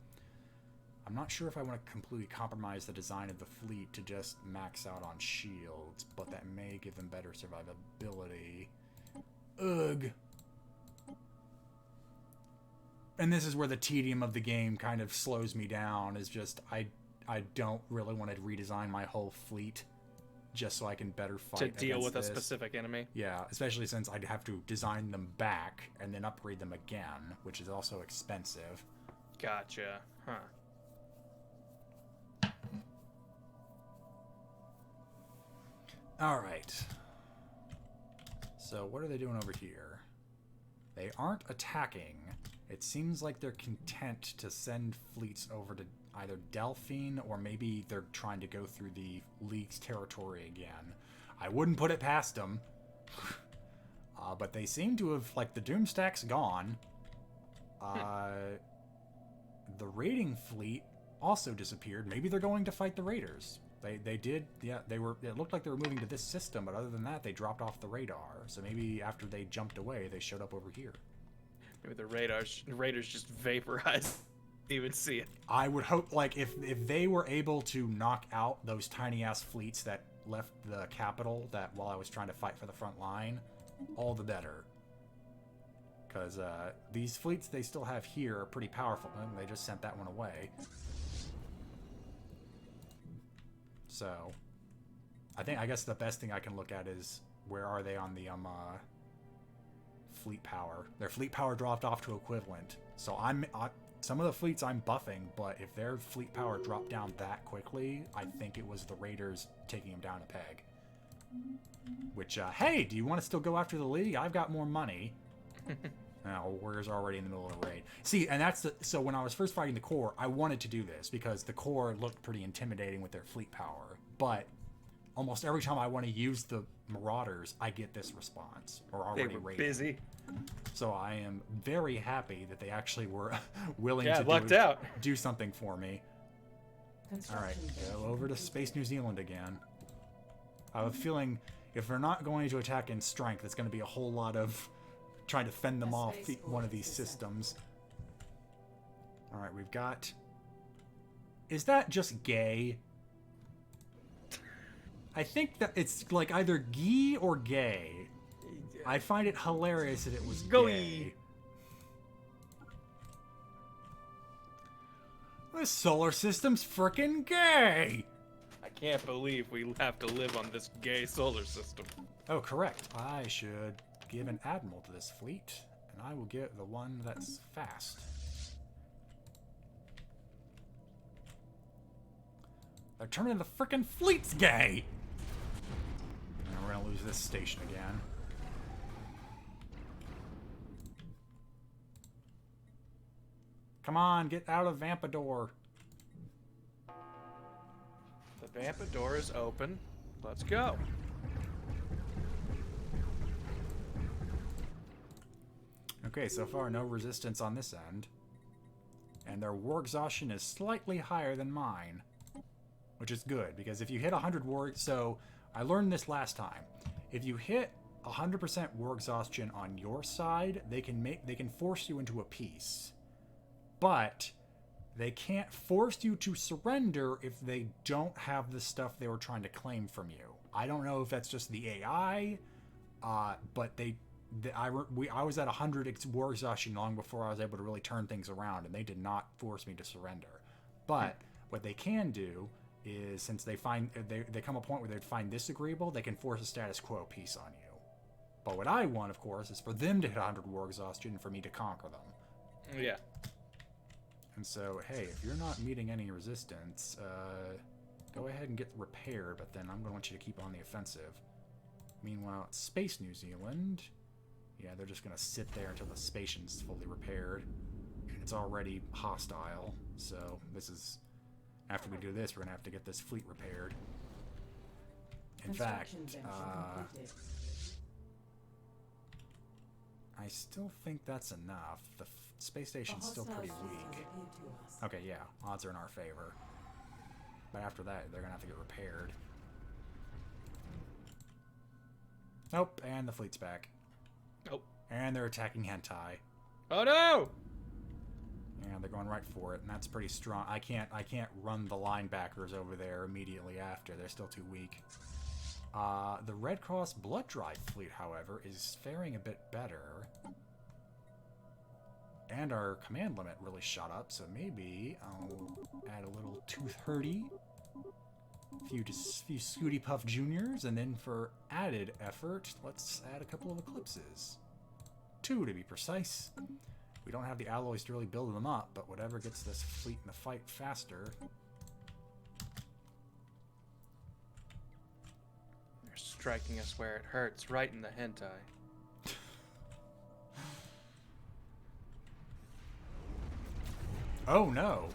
I'm not sure if I want to completely compromise the design of the fleet to just max out on shields, but that may give them better survivability. Ugh. And this is where the tedium of the game kind of slows me down, is just I don't really want to redesign my whole fleet just so I can better fight To deal with this. a specific enemy. Yeah, especially since I'd have to design them back and then upgrade them again, which is also expensive. Gotcha. Huh. Alright. So what are they doing over here? They aren't attacking. It seems like they're content to send fleets over to either Delphine, or maybe they're trying to go through the League's territory again. I wouldn't put it past them. But they seem to have, like, the Doomstack's gone. The raiding fleet also disappeared. Maybe they're going to fight the raiders. They did, yeah, it looked like they were moving to this system, but other than that, they dropped off the radar. So maybe after they jumped away, they showed up over here. Maybe the raiders just vaporized. Didn't even see it. I would hope, like, if they were able to knock out those tiny ass fleets that left the capital that while I was trying to fight for the front line, all the better. Because these fleets they still have here are pretty powerful, and they just sent that one away. So, I guess the best thing I can look at is where are they on the fleet power. Their fleet power dropped off to equivalent. So some of the fleets I'm buffing, but if their fleet power dropped down that quickly, I think it was the raiders taking them down a peg. Which, hey, do you want to still go after the League? I've got more money. Now, Warrior's already in the middle of a raid. See, and so when I was first fighting the Core, I wanted to do this because the Core looked pretty intimidating with their fleet power. But almost every time I want to use the Marauders, I get this response. Or already They were raided. busy. So I am very happy that they actually were willing to do something for me. Alright, go over to Space New Zealand again. I have a feeling if they're not going to attack in strength, it's going to be a whole lot of trying to fend them off one of these systems. Alright, we've got... Is that just gay? I think that it's like either gee or gay. I find it hilarious that it was gay. This solar system's frickin' gay! I can't believe we have to live on this gay solar system. Oh, correct. I should give an admiral to this fleet, and I will get the one that's fast. They're turning the frickin' fleet's gay! And we're gonna lose this station again. Come on, get out of Vampador. The Vampador is open. Let's go. Okay, so far no resistance on this end. And their war exhaustion is slightly higher than mine. Which is good, because if you hit 100 war... So, I learned this last time. If you hit 100% war exhaustion on your side, they can force you into a peace. But they can't force you to surrender if they don't have the stuff they were trying to claim from you. I don't know if that's just the AI, but I was at 100 war exhaustion long before I was able to really turn things around, and they did not force me to surrender. But what they can do is, since they come a point where they'd find this agreeable, they can force a status quo peace on you. But what I want, of course, is for them to hit 100 war exhaustion and for me to conquer them. Yeah. And so, hey, if you're not meeting any resistance, go ahead and get repaired, but then I'm going to want you to keep on the offensive. Meanwhile, Space New Zealand, yeah, they're just going to sit there until the station's fully repaired. And it's already hostile, so this is... After we do this, we're going to have to get this fleet repaired. In fact, I still think that's enough. The space station's still pretty weak. Okay, yeah, odds are in our favor. But after that, they're going to have to get repaired. Nope, and the fleet's back. Oh. And they're attacking hentai. Oh no! Yeah, they're going right for it, and that's pretty strong. I can't run the linebackers over there immediately after. They're still too weak. The Red Cross Blood Drive fleet, however, is faring a bit better. And our command limit really shot up, so maybe I'll add a little Tooth Hurdy. Few Scooty Puff Juniors, and then for added effort, let's add a couple of Eclipses. 2 to be precise. We don't have the alloys to really build them up, but whatever gets this fleet in the fight faster. They're striking us where it hurts, right in the hentai. Oh no!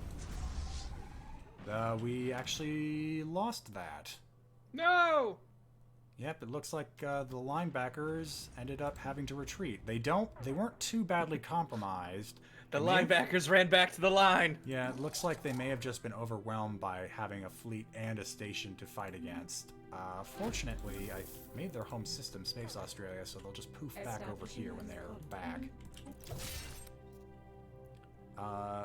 We actually lost that. No! Yep, it looks like the linebackers ended up having to retreat. They weren't too badly compromised. The linebackers ran back to the line. Yeah, it looks like they may have just been overwhelmed by having a fleet and a station to fight against. Fortunately, I made their home system Space Australia, so they'll just poof back over here when they're back.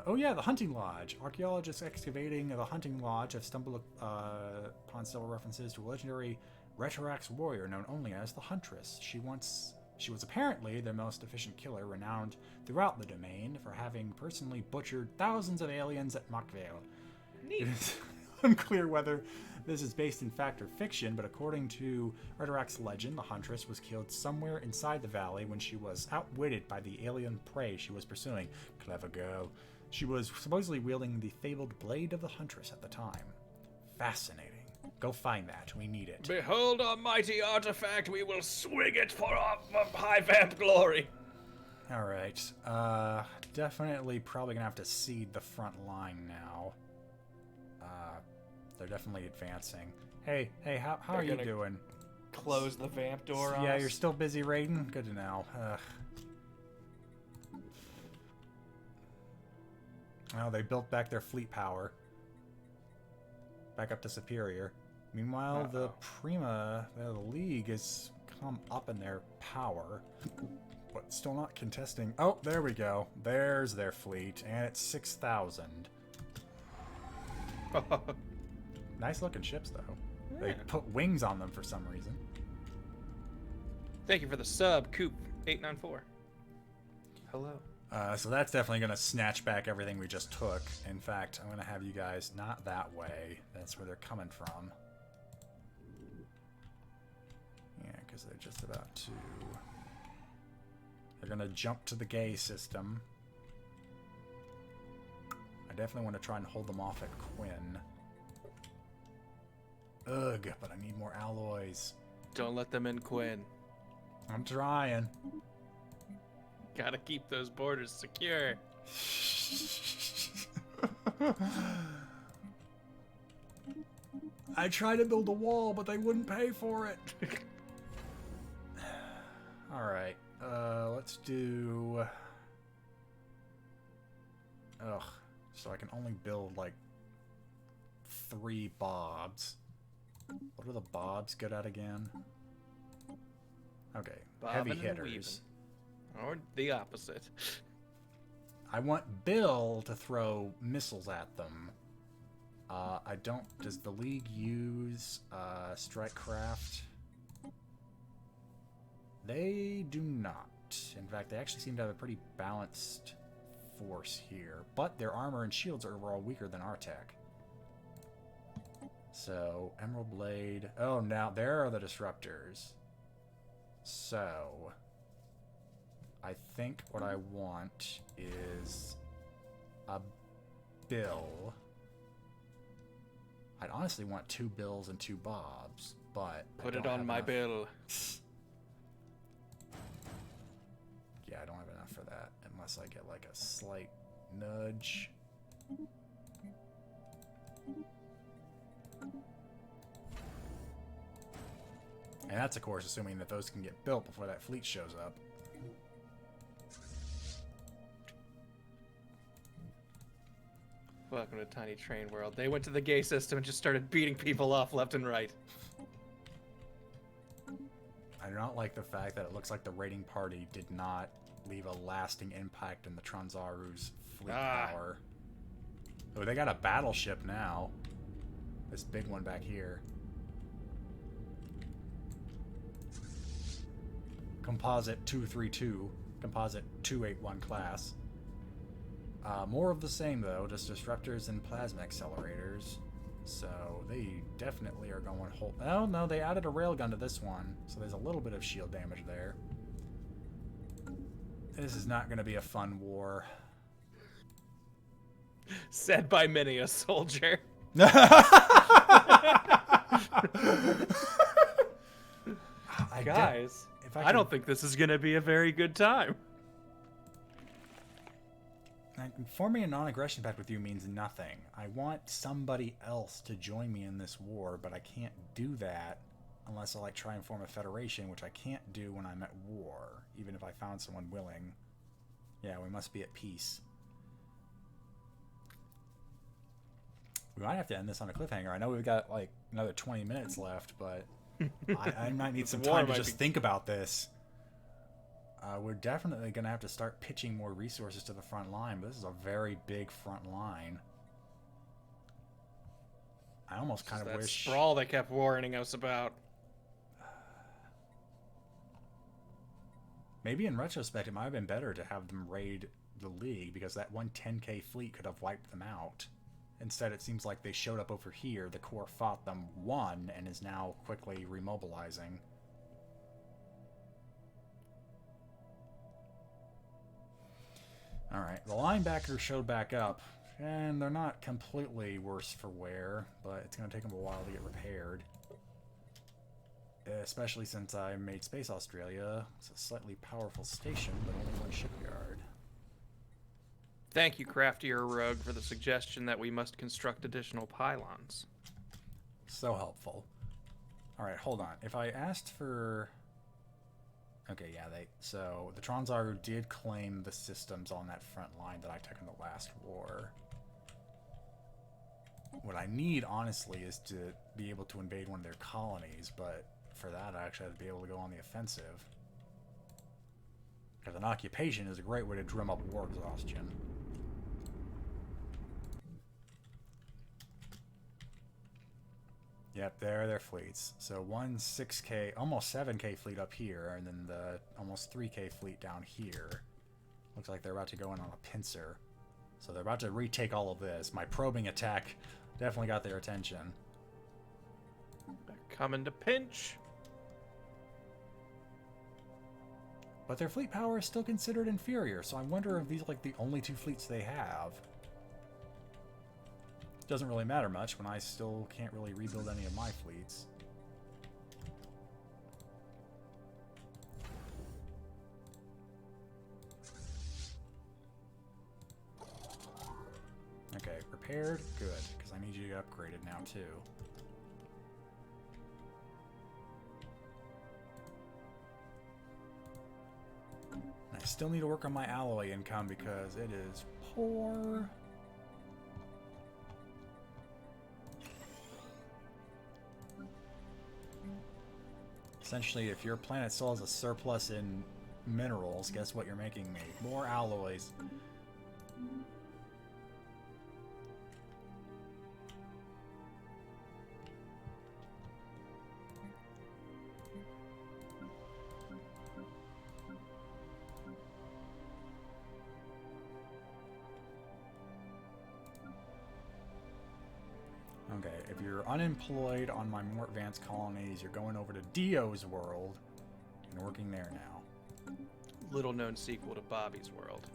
Oh yeah, the Hunting Lodge. Archaeologists excavating the Hunting Lodge have stumbled upon several references to a legendary Retrorax warrior known only as the Huntress. She was apparently the most efficient killer, renowned throughout the domain for having personally butchered thousands of aliens at Machvale. It is unclear whether this is based in fact or fiction, but according to Retrorax legend, the Huntress was killed somewhere inside the valley when she was outwitted by the alien prey she was pursuing. Clever girl. She was supposedly wielding the fabled Blade of the Huntress at the time. Fascinating. Go find that. We need it. Behold our mighty artifact. We will swing it for our high vamp glory. Alright. Definitely probably gonna have to cede the front line now. They're definitely advancing. Hey, how are you doing? Close the vamp door on Yeah, us. you're still busy raiding? Good to know. Oh, they built back their fleet power. Back up to Superior. Meanwhile, the Prima, the League, has come up in their power. But still not contesting. Oh, there we go. There's their fleet, and it's 6,000. Nice looking ships, though. They Yeah. put wings on them for some reason. Thank you for the sub, Coop894. Hello. So that's definitely going to snatch back everything we just took. In fact, I'm going to have you guys not that way. That's where they're coming from. Yeah, because they're just about to... They're going to jump to the gay system. I definitely want to try and hold them off at Quinn. Ugh, but I need more alloys. Don't let them in, Quinn. I'm trying. Gotta keep those borders secure. I tried to build a wall, but they wouldn't pay for it. Alright, let's do... Ugh, so I can only build, like, 3 bobs. What are the bobs good at again? Okay, heavy Bobbing and hitters. weaving. Or the opposite. I want Bill to throw missiles at them. I don't... Does the League use strike craft? They do not. In fact, they actually seem to have a pretty balanced force here. But their armor and shields are overall weaker than our tech. So, Emerald Blade... Oh, now there are the disruptors. So... I think what I want is a Bill. I'd honestly want 2 Bills and 2 Bobs, but... Put it on my bill. Yeah, I don't have enough for that, unless I get like a slight nudge. And that's, of course, assuming that those can get built before that fleet shows up. Welcome to Tiny Train World. They went to the gay system and just started beating people off left and right. I do not like the fact that it looks like the raiding party did not leave a lasting impact in the Tronzaru's fleet power. Oh, they got a battleship now. This big one back here. Composite 232. Composite 281 class. More of the same, though. Just disruptors and plasma accelerators. So they definitely are going whole... Oh, no, they added a railgun to this one. So there's a little bit of shield damage there. This is not going to be a fun war. Said by many a soldier. Guys, I don't think this is going to be a very good time. Forming a non-aggression pact with you means nothing. I want somebody else to join me in this war, but I can't do that unless I like try and form a federation, which I can't do when I'm at war, even if I found someone willing. Yeah, we must be at peace. We might have to end this on a cliffhanger. I know we've got like another 20 minutes left, but I might need some time to just think about this. We're definitely going to have to start pitching more resources to the front line, but this is a very big front line. I almost kind of that wish... sprawl they kept warning us about. Maybe in retrospect, it might have been better to have them raid the League, because that one 10k fleet could have wiped them out. Instead, it seems like they showed up over here, the Corps fought them, won, and is now quickly remobilizing. Alright, the linebackers showed back up, and they're not completely worse for wear, but it's going to take them a while to get repaired. Especially since I made Space Australia. It's a slightly powerful station, but only one shipyard. Thank you, Craftier Rogue, for the suggestion that we must construct additional pylons. So helpful. Alright, hold on. If I asked for... Okay, yeah, so the Tronzaru did claim the systems on that front line that I took in the last war. What I need, honestly, is to be able to invade one of their colonies, but for that I actually have to be able to go on the offensive. Because an occupation is a great way to drum up war exhaustion. Yep, there are their fleets. So one 6k, almost 7k fleet up here, and then the almost 3k fleet down here. Looks like they're about to go in on a pincer. So they're about to retake all of this. My probing attack definitely got their attention. They're coming to pinch. But their fleet power is still considered inferior, so I wonder if these are like the only two fleets they have. Doesn't really matter much when I still can't really rebuild any of my fleets. Okay, repaired? Good, because I need you to get upgraded now too. I still need to work on my alloy income because it is poor. Essentially, if your planet still has a surplus in minerals, guess what you're making me? More alloys. Okay, if you're unemployed on my more advanced colonies, you're going over to Dio's world and working there now. Little known sequel to Bobby's World.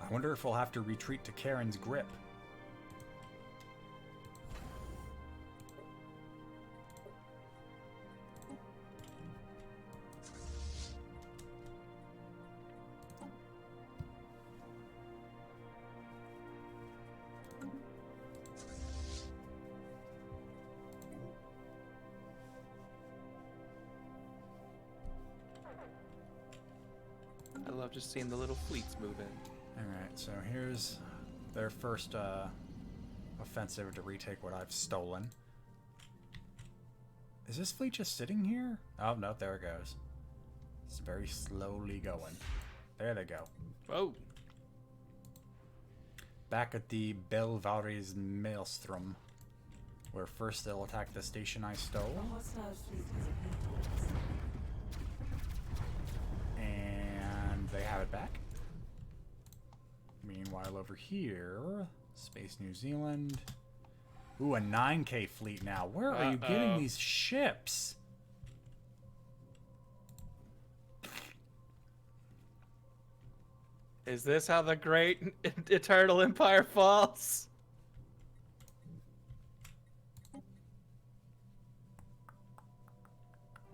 I wonder if we'll have to retreat to Karen's grip. love just seeing the little fleets move in. Alright, so here's their first offensive to retake what I've stolen. Is this fleet just sitting here? Oh, no, there it goes. It's very slowly going. There they go. Oh, Back at the Belvaris Maelstrom, where first they'll attack the station I stole. A hostile fleet has appeared. And they have it back. Meanwhile, over here, Space New Zealand. Ooh, a 9K fleet now. Where are you getting these ships? is this how the great eternal empire falls?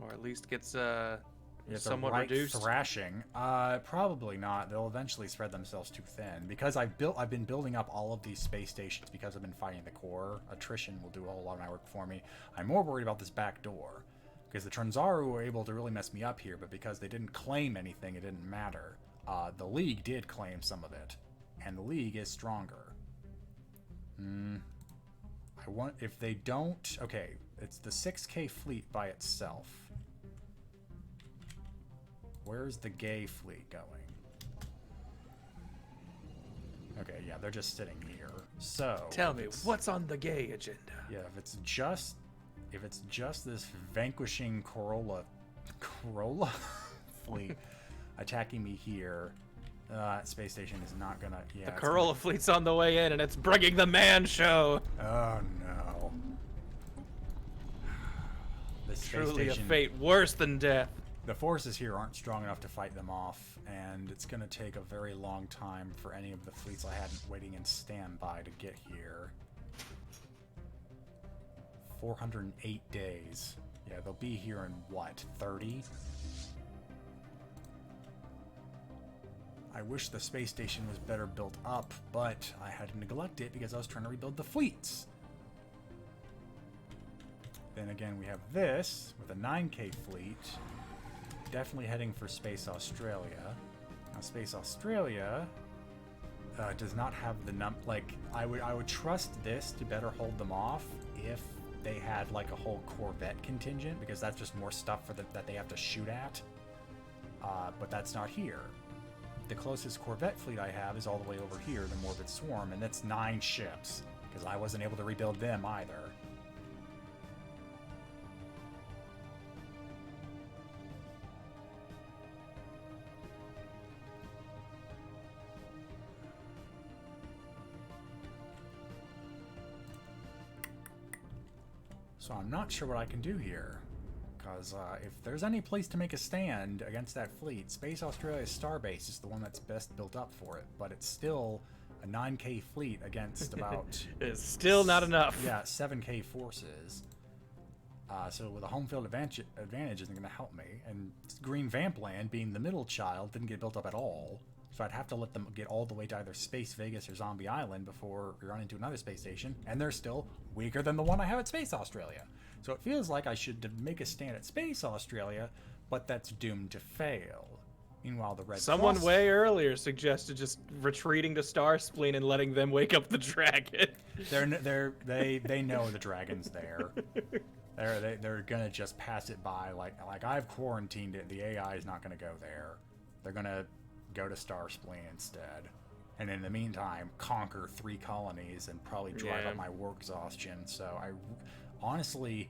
Or at least gets It's somewhat a right reduced. thrashing. Probably not. They'll eventually spread themselves too thin. Because I've been building up all of these space stations because I've been fighting the core. Attrition will do a whole lot of my work for me. I'm more worried about this back door. Because the Tronzaru were able to really mess me up here, but because they didn't claim anything, it didn't matter. The League did claim some of it. And the League is stronger. I want... If they don't... Okay, it's the 6K fleet by itself. Where's the gay fleet going? Okay, yeah, they're just sitting here. So Tell me, what's on the gay agenda? yeah, if it's just this vanquishing Corolla fleet attacking me here, that space station is not gonna. Yeah, The it's Corolla fleet's on the way in, and it's bringing the man show. Oh no! The space Truly station, a fate worse than death. the forces here aren't strong enough to fight them off, and it's going to take a very long time for any of the fleets I had waiting in standby to get here. 408 days. Yeah, they'll be here in, what, 30? I wish the space station was better built up, but I had to neglect it because I was trying to rebuild the fleets. Then again, we have this, with a 9K fleet. Definitely heading for Space Australia. Now, Space Australia does not have the I would trust this to better hold them off if they had like a whole Corvette contingent, because that's just more stuff for that they have to shoot at. But that's not here. The closest Corvette fleet I have is all the way over here, the Morbid Swarm, and that's 9 ships, because I wasn't able to rebuild them either. So I'm not sure what I can do here, because if there's any place to make a stand against that fleet, Space Australia's Starbase is the one that's best built up for it, but it's still a 9K fleet against about... It's still not enough. Yeah, 7K forces. So with a home field advantage isn't going to help me, and Green Vampland, being the middle child, didn't get built up at all. So I'd have to let them get all the way to either Space Vegas or Zombie Island before we run into another space station, and they're still weaker than the one I have at Space Australia. So it feels like I should make a stand at Space Australia, but that's doomed to fail. Meanwhile, the Red Someone Cross... way earlier suggested just retreating to Star Spleen and letting them wake up the dragon. They know the dragon's there. They're gonna just pass it by like I've quarantined it. The AI is not gonna go there. They're gonna go to Star Spleen instead, and in the meantime conquer 3 colonies and probably drive up my war exhaustion. So I honestly,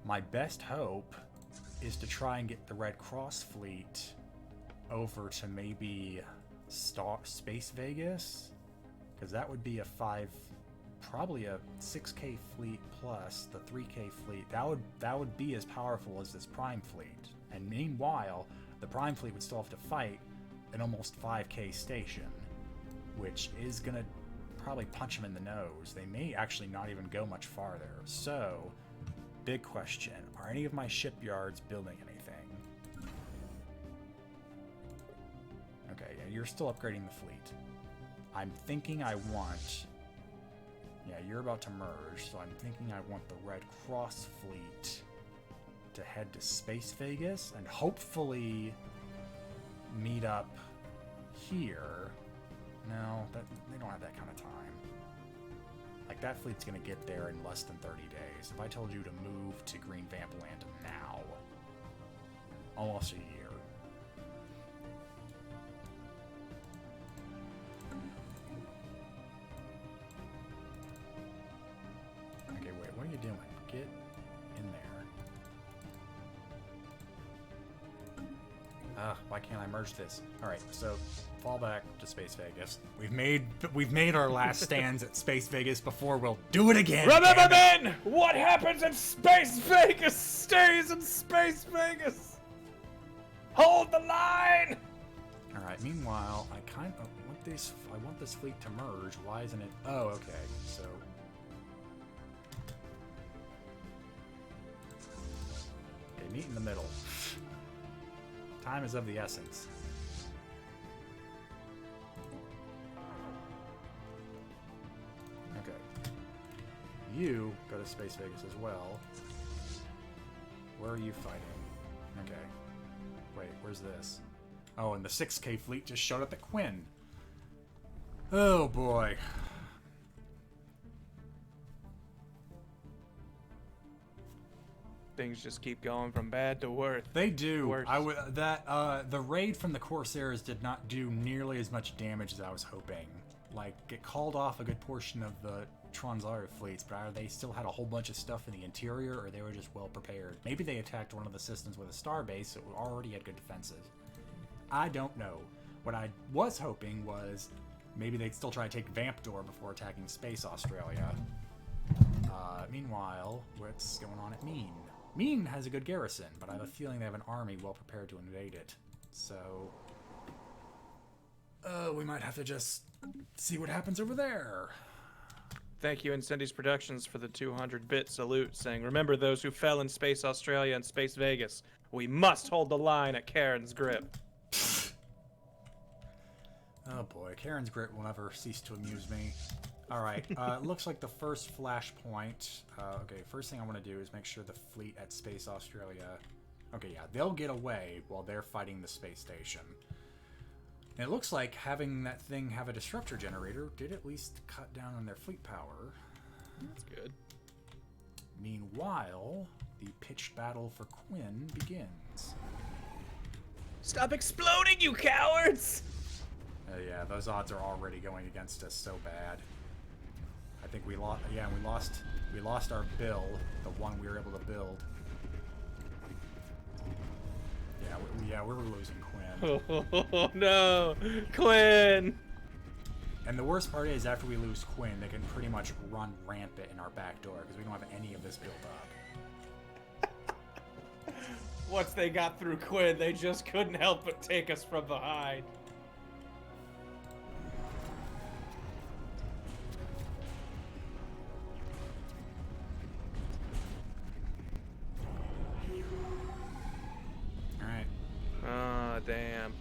my best hope is to try and get the Red Cross fleet over to maybe Space Vegas, because that would be probably a 6K fleet plus the 3K fleet. That would be as powerful as this Prime fleet. And meanwhile, the Prime fleet would still have to fight an almost 5K station, which is gonna probably punch them in the nose. They may actually not even go much farther. So, big question: are any of my shipyards building anything? Okay, yeah, you're still upgrading the fleet. I'm thinking I want... Yeah, you're about to merge, so I'm thinking I want the Red Cross fleet to head to Space Vegas and hopefully meet up here. No, they don't have that kind of time. Like, that fleet's gonna get there in less than 30 days. If I told you to move to Green Vamp Land now, almost a year. Okay, wait, what are you doing? Get in there. Why can't I merge this? Alright, so fall back to Space Vegas. We've made our last stands at Space Vegas before. We'll do it again. Remember, men, what happens in Space Vegas stays in Space Vegas. Hold the line. Alright, meanwhile, I want this fleet to merge. Why isn't it? Oh, okay. So okay, meet in the middle. Time is of the essence. Okay. You go to Space Vegas as well. Where are you fighting? Okay. Wait, where's this? Oh, and the 6K fleet just showed up at Quinn. Oh boy. Things just keep going from bad to worse. They do. Worse. The raid from the Corsairs did not do nearly as much damage as I was hoping. Like, it called off a good portion of the Tronzaru fleets, but either they still had a whole bunch of stuff in the interior, or they were just well prepared. Maybe they attacked one of the systems with a starbase that already had good defenses. I don't know. What I was hoping was maybe they'd still try to take Vamp Door before attacking Space Australia. Meanwhile, what's going on at Mean? Mean has a good garrison, but I have a feeling they have an army well prepared to invade it. So, we might have to just see what happens over there. Thank you, Incendies Productions, for the 200-bit salute, saying, remember those who fell in Space Australia and Space Vegas. We must hold the line at Karen's Grip. Oh boy, Karen's Grit will never cease to amuse me. Alright, it looks like the first flashpoint. Okay, first thing I want to do is make sure the fleet at Space Australia... Okay, yeah, they'll get away while they're fighting the space station. And it looks like having that thing have a disruptor generator did at least cut down on their fleet power. That's good. Meanwhile, the pitched battle for Quinn begins. Stop exploding, you cowards! Yeah, those odds are already going against us so bad. I think we lost. Yeah, we lost our bill, the one we were able to build. Yeah, we're losing Quinn. Oh no, Quinn! And the worst part is, after we lose Quinn, they can pretty much run rampant in our back door because we don't have any of this built up. Once they got through Quinn, they just couldn't help but take us from behind. Damn.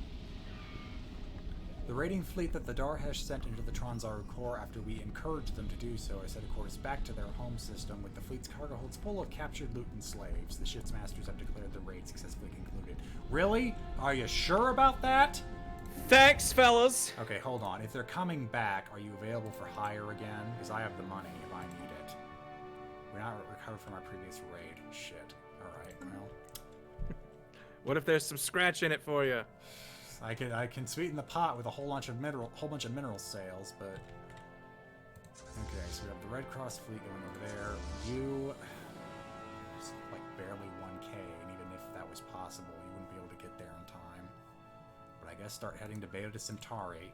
The raiding fleet that the Darhesh sent into the Tronzaru core after we encouraged them to do so has set a course back to their home system with the fleet's cargo holds full of captured loot and slaves. The ship's masters have declared the raid successfully concluded. Really? Are you sure about that? Thanks, fellas! Okay, hold on. If they're coming back, are you available for hire again? Because I have the money if I need it. We're not recovered from our previous raid. Shit. Alright, well... What if there's some scratch in it for you? I can sweeten the pot with a whole bunch of mineral sales, but okay. So we have the Red Cross fleet going over there. You it's like barely 1K, and even if that was possible, you wouldn't be able to get there in time. But I guess start heading to Beta Centauri.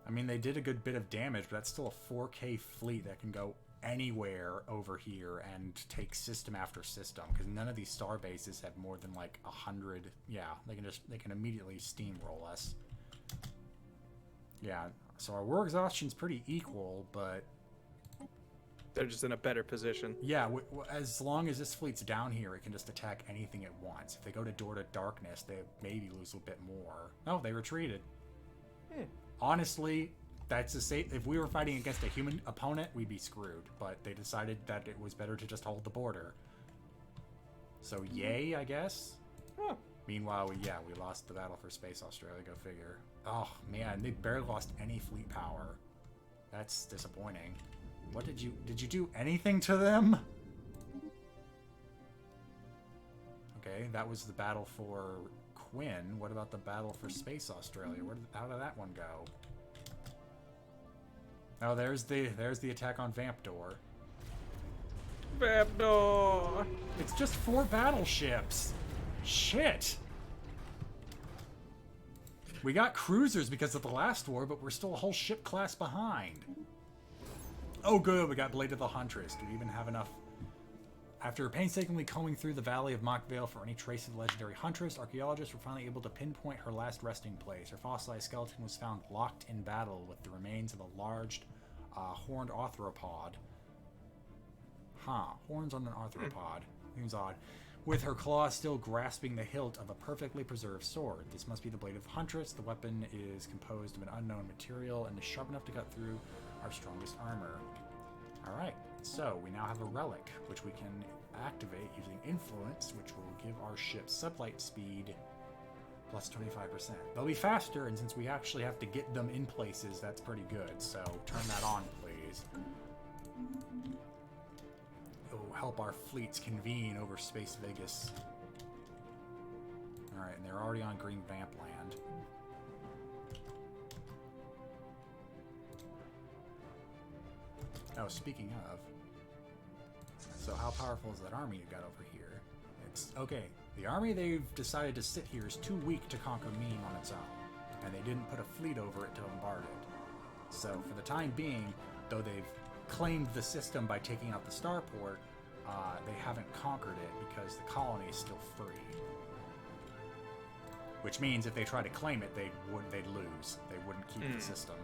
I mean, they did a good bit of damage, but that's still a 4K fleet that can go anywhere over here and take system after system, because none of these star bases have more than like 100. Yeah, they can immediately steamroll us. Yeah, so our war exhaustion's pretty equal, but they're just in a better position. Yeah, as long as this fleet's down here, it can just attack anything at once. If they go to Door to Darkness, they maybe lose a bit more. No, they retreated. Honestly, that's a safe. If we were fighting against a human opponent, we'd be screwed. But they decided that it was better to just hold the border. So yay, I guess. Huh. Meanwhile, we lost the battle for space Australia. Go figure. Oh man, they barely lost any fleet power. That's disappointing. What did you do anything to them? Okay, that was the battle for Quinn. What about the battle for space Australia? How did that one go? Oh, there's the attack on Vamp Door. Vamp Door. It's just 4 battleships. Shit. We got cruisers because of the last war, but we're still a whole ship class behind. Oh good, we got Blade of the Huntress. Do we even have enough? After painstakingly combing through the Valley of Mockvale for any trace of the legendary Huntress, archaeologists were finally able to pinpoint her last resting place. Her fossilized skeleton was found locked in battle with the remains of a large horned arthropod. Horns on an arthropod. Seems odd. With her claws still grasping the hilt of a perfectly preserved sword. This must be the Blade of the Huntress. The weapon is composed of an unknown material and is sharp enough to cut through our strongest armor. Alright, so we now have a relic, which we can activate using Influence, which will give our ship sublight speed plus 25%. They'll be faster, and since we actually have to get them in places, that's pretty good. So turn that on, please. It'll help our fleets convene over Space Vegas. Alright, and they're already on Green Vamp Land. Oh, speaking of, so how powerful is that army you got over here? It's okay. The army they've decided to sit here is too weak to conquer Meme on its own, and they didn't put a fleet over it to bombard it. So for the time being, though they've claimed the system by taking out the starport, they haven't conquered it because the colony is still free. Which means if they try to claim it, they'd lose. They wouldn't keep the system.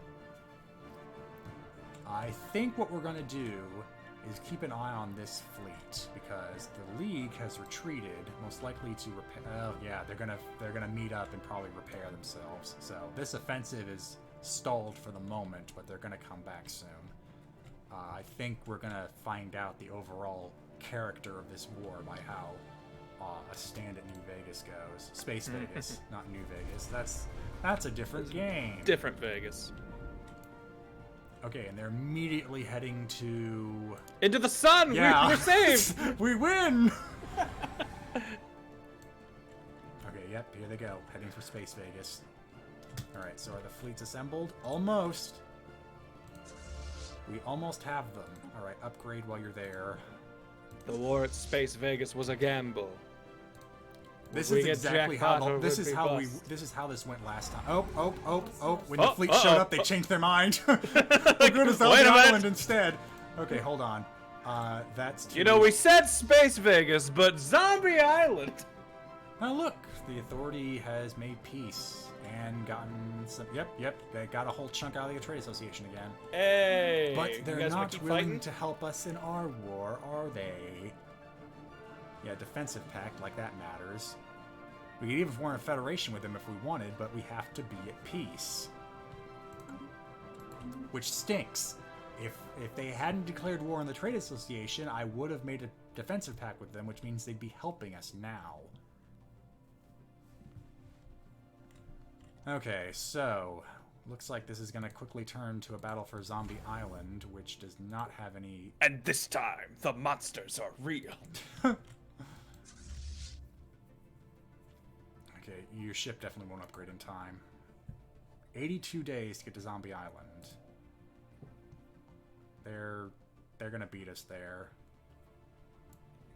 I think what we're going to do is keep an eye on this fleet because the League has retreated, most likely to repair. Oh yeah, they're gonna meet up and probably repair themselves. So this offensive is stalled for the moment, but they're gonna come back soon. I think we're gonna find out the overall character of this war by how a stand at New Vegas goes. Space Vegas, not New Vegas. That's a different game. Different Vegas. Okay, and they're immediately heading to... Into the sun! Yeah. We're saved! We win! Okay, yep, here they go. Heading for Space Vegas. Alright, so are the fleets assembled? Almost! We almost have them. Alright, upgrade while you're there. The war at Space Vegas was a gamble. This We is get exactly jackpot how or this would is be how bust. this is how this went last time. Oh! When the fleet uh-oh. showed up, they changed their mind. We'll go to Zombie Wait a minute. Island instead. Okay, hold on. That's too... You know, we said Space Vegas, but Zombie Island! Now look, the Authority has made peace and gotten some... Yep, they got a whole chunk out of the Trade Association again. Hey! But you they're guys wanna not keep willing fighting? to help us in our war, are they? Yeah, defensive pact, like that matters. We could even form a federation with them if we wanted, but we have to be at peace. Which stinks. If they hadn't declared war on the Trade Association, I would have made a defensive pact with them, which means they'd be helping us now. Okay, so looks like this is going to quickly turn to a battle for Zombie Island, which does not have any... And this time, the monsters are real. Okay, your ship definitely won't upgrade in time. 82 days to get to Zombie Island. They're gonna beat us there.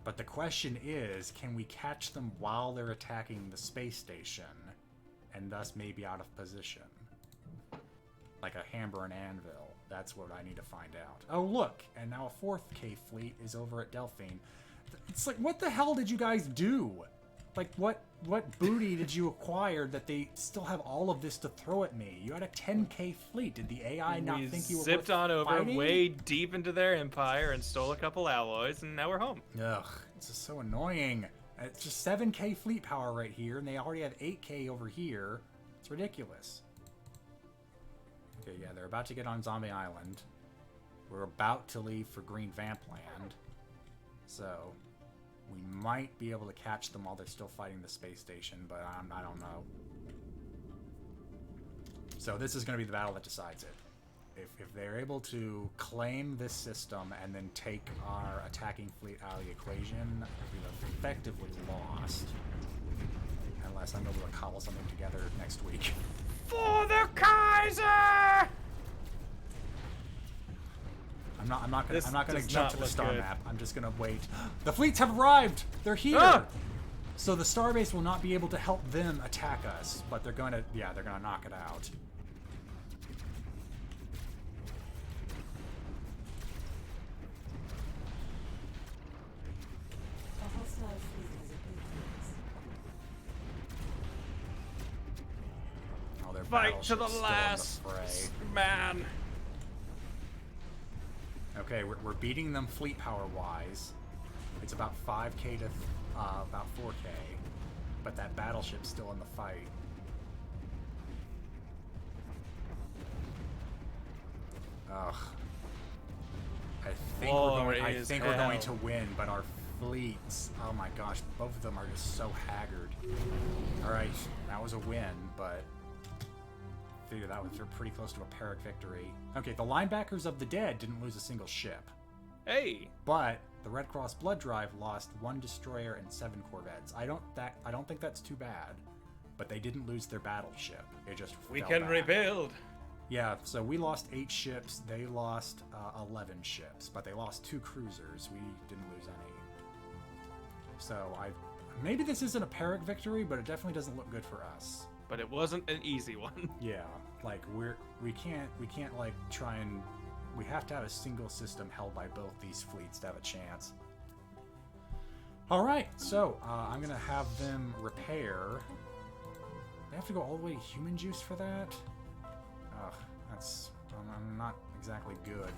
But the question is, can we catch them while they're attacking the space station, and thus maybe out of position? Like a hammer and anvil. That's what I need to find out. Oh look, and now a 4th K fleet is over at Delphine. It's like, what the hell did you guys do? Like, what booty did you acquire that they still have all of this to throw at me? You had a 10K fleet. Did the AI not think you were zipped worth on over fighting? way deep into their empire and stole a couple alloys, and now we're home. Ugh, it's just so annoying. It's just 7K fleet power right here, and they already have 8K over here. It's ridiculous. Okay, yeah, they're about to get on Zombie Island. We're about to leave for Green Vamp Land. So, We might be able to catch them while they're still fighting the space station, but I don't know. So this is going to be the battle that decides it. If they're able to claim this system and then take our attacking fleet out of the equation, we've effectively lost. Unless I'm able to cobble something together next week. For the Kaiser! I'm not gonna does jump not to the look star good. map. I'm just gonna wait. The fleets have arrived! They're here! Ah! So the starbase will not be able to help them attack us, but they're gonna knock it out. A hostile fleet has appeared. Oh, their Fight to the battleship's still in last fray. man. Okay, we're beating them fleet power wise. It's about 5k to about 4k, but that battleship's still in the fight. Ugh. I think we're going to win, but our fleets, oh my gosh, both of them are just so haggard. All right, that was a win, but figure that was pretty close to a Pyrrhic victory. Okay, the linebackers of the dead didn't lose a single ship, Hey, but the Red Cross Blood Drive lost 1 destroyer and 7 corvettes. I don't think that's too bad, but they didn't lose their battleship. It just we fell can back. rebuild. Yeah, so we lost 8 ships. They lost 11 ships, but they lost 2 cruisers. We didn't lose any. So maybe this isn't a Pyrrhic victory, but it definitely doesn't look good for us. But it wasn't an easy one. Yeah, like we can't like try and we have to have a single system held by both these fleets to have a chance. All right, so I'm gonna have them repair. They have to go all the way to human juice for that. Ugh, that's I'm not exactly good.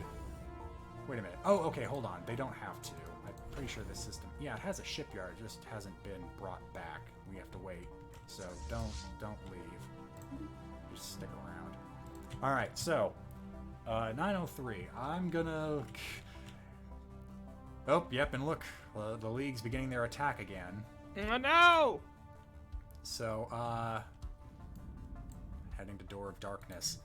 Wait a minute. Oh, okay, hold on. They don't have to. I'm pretty sure this system. Yeah, it has a shipyard. It just hasn't been brought back. We have to wait. So don't leave. Just stick around. All right. So 903. I'm gonna. Oh, yep. And look, the League's beginning their attack again. Oh, no! So heading to Door of Darkness,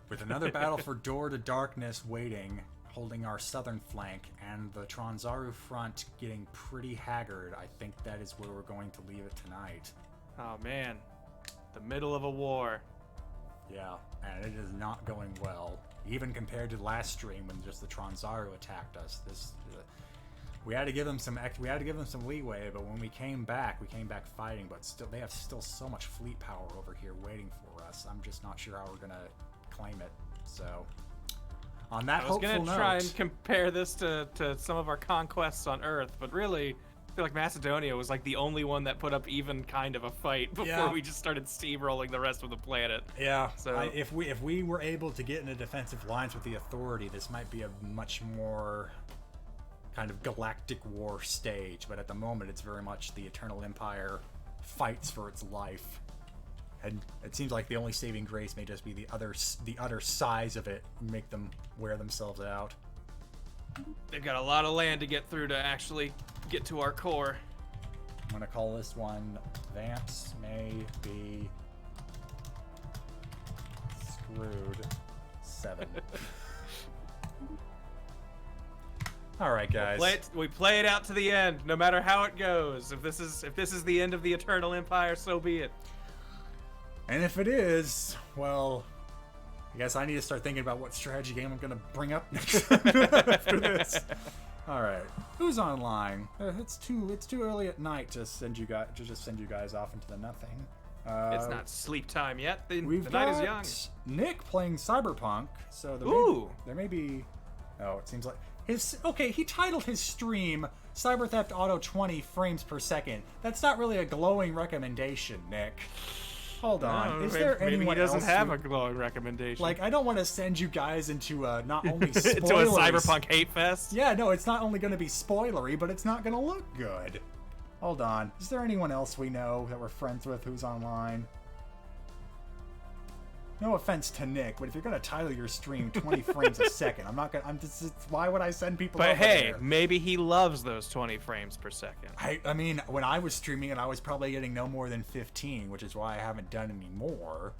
with another battle for Door to Darkness waiting. Holding our southern flank, and the Tronzaru front getting pretty haggard. I think that is where we're going to leave it tonight. Oh man, the middle of a war. Yeah, and it is not going well, even compared to last stream when just the Tronzaru attacked us. We had to give them some leeway, but when we came back fighting. But still, they have still so much fleet power over here waiting for us. I'm just not sure how we're gonna claim it. So. On that hopeful note, I was gonna try and compare this to some of our conquests on Earth, but really, I feel like Macedonia was like the only one that put up even kind of a fight before we just started steamrolling the rest of the planet. Yeah. So if we were able to get into defensive lines with the Authority, this might be a much more kind of galactic war stage. But at the moment, it's very much the Eternal Empire fights for its life. And it seems like the only saving grace may just be the utter size of it, make them wear themselves out. they've got a lot of land to get through to actually get to our core. I'm gonna call this one Vance may be screwed 7. All right, guys. We play it out to the end, no matter how it goes. If this is the end of the Eternal Empire, so be it. And if it is, well, I guess I need to start thinking about what strategy game I'm going to bring up next after this. All right, who's online? It's too early at night to just send you guys off into the nothing. It's not sleep time yet. The We've night got is young. Nick playing Cyberpunk, so there may be. Oh, it seems like he titled his stream Cyber Theft Auto 20 frames per second. That's not really a glowing recommendation, Nick. Hold on. Is there anyone maybe he doesn't else have a glowing recommendation. Like, I don't want to send you guys into not only spoilers. into a cyberpunk hate fest. Yeah, no, it's not only going to be spoilery, but it's not going to look good. Hold on. Is there anyone else we know that we're friends with who's online? No offense to Nick, but if you're gonna title your stream 20 frames a second, I'm not gonna. I'm just. Why would I send people? But over hey, there? maybe he loves those 20 frames per second. I mean, when I was streaming it, I was probably getting no more than 15, which is why I haven't done any more.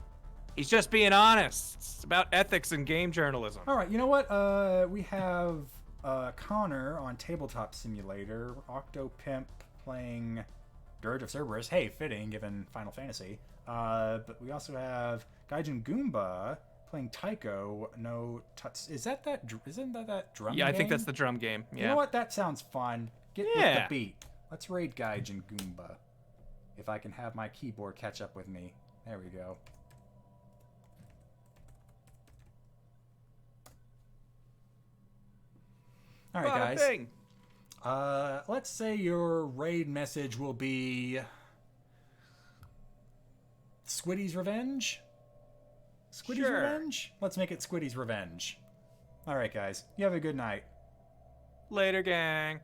He's just being honest. It's about ethics and game journalism. All right, you know what? We have Connor on Tabletop Simulator, Octopimp playing Dirge of Cerberus. Hey, fitting given Final Fantasy. But we also have Gaijin Goomba playing Taiko no Tuts. Isn't that that drum Yeah, game? I think that's the drum game. Yeah. You know what? That sounds fun. Get with the beat. Let's raid Gaijin Goomba. If I can have my keyboard catch up with me. There we go. All right, guys. Let's say your raid message will be Squiddy's Revenge? Squiddy's Revenge? Let's make it Squiddy's Revenge. All right, guys. You have a good night. Later, gang.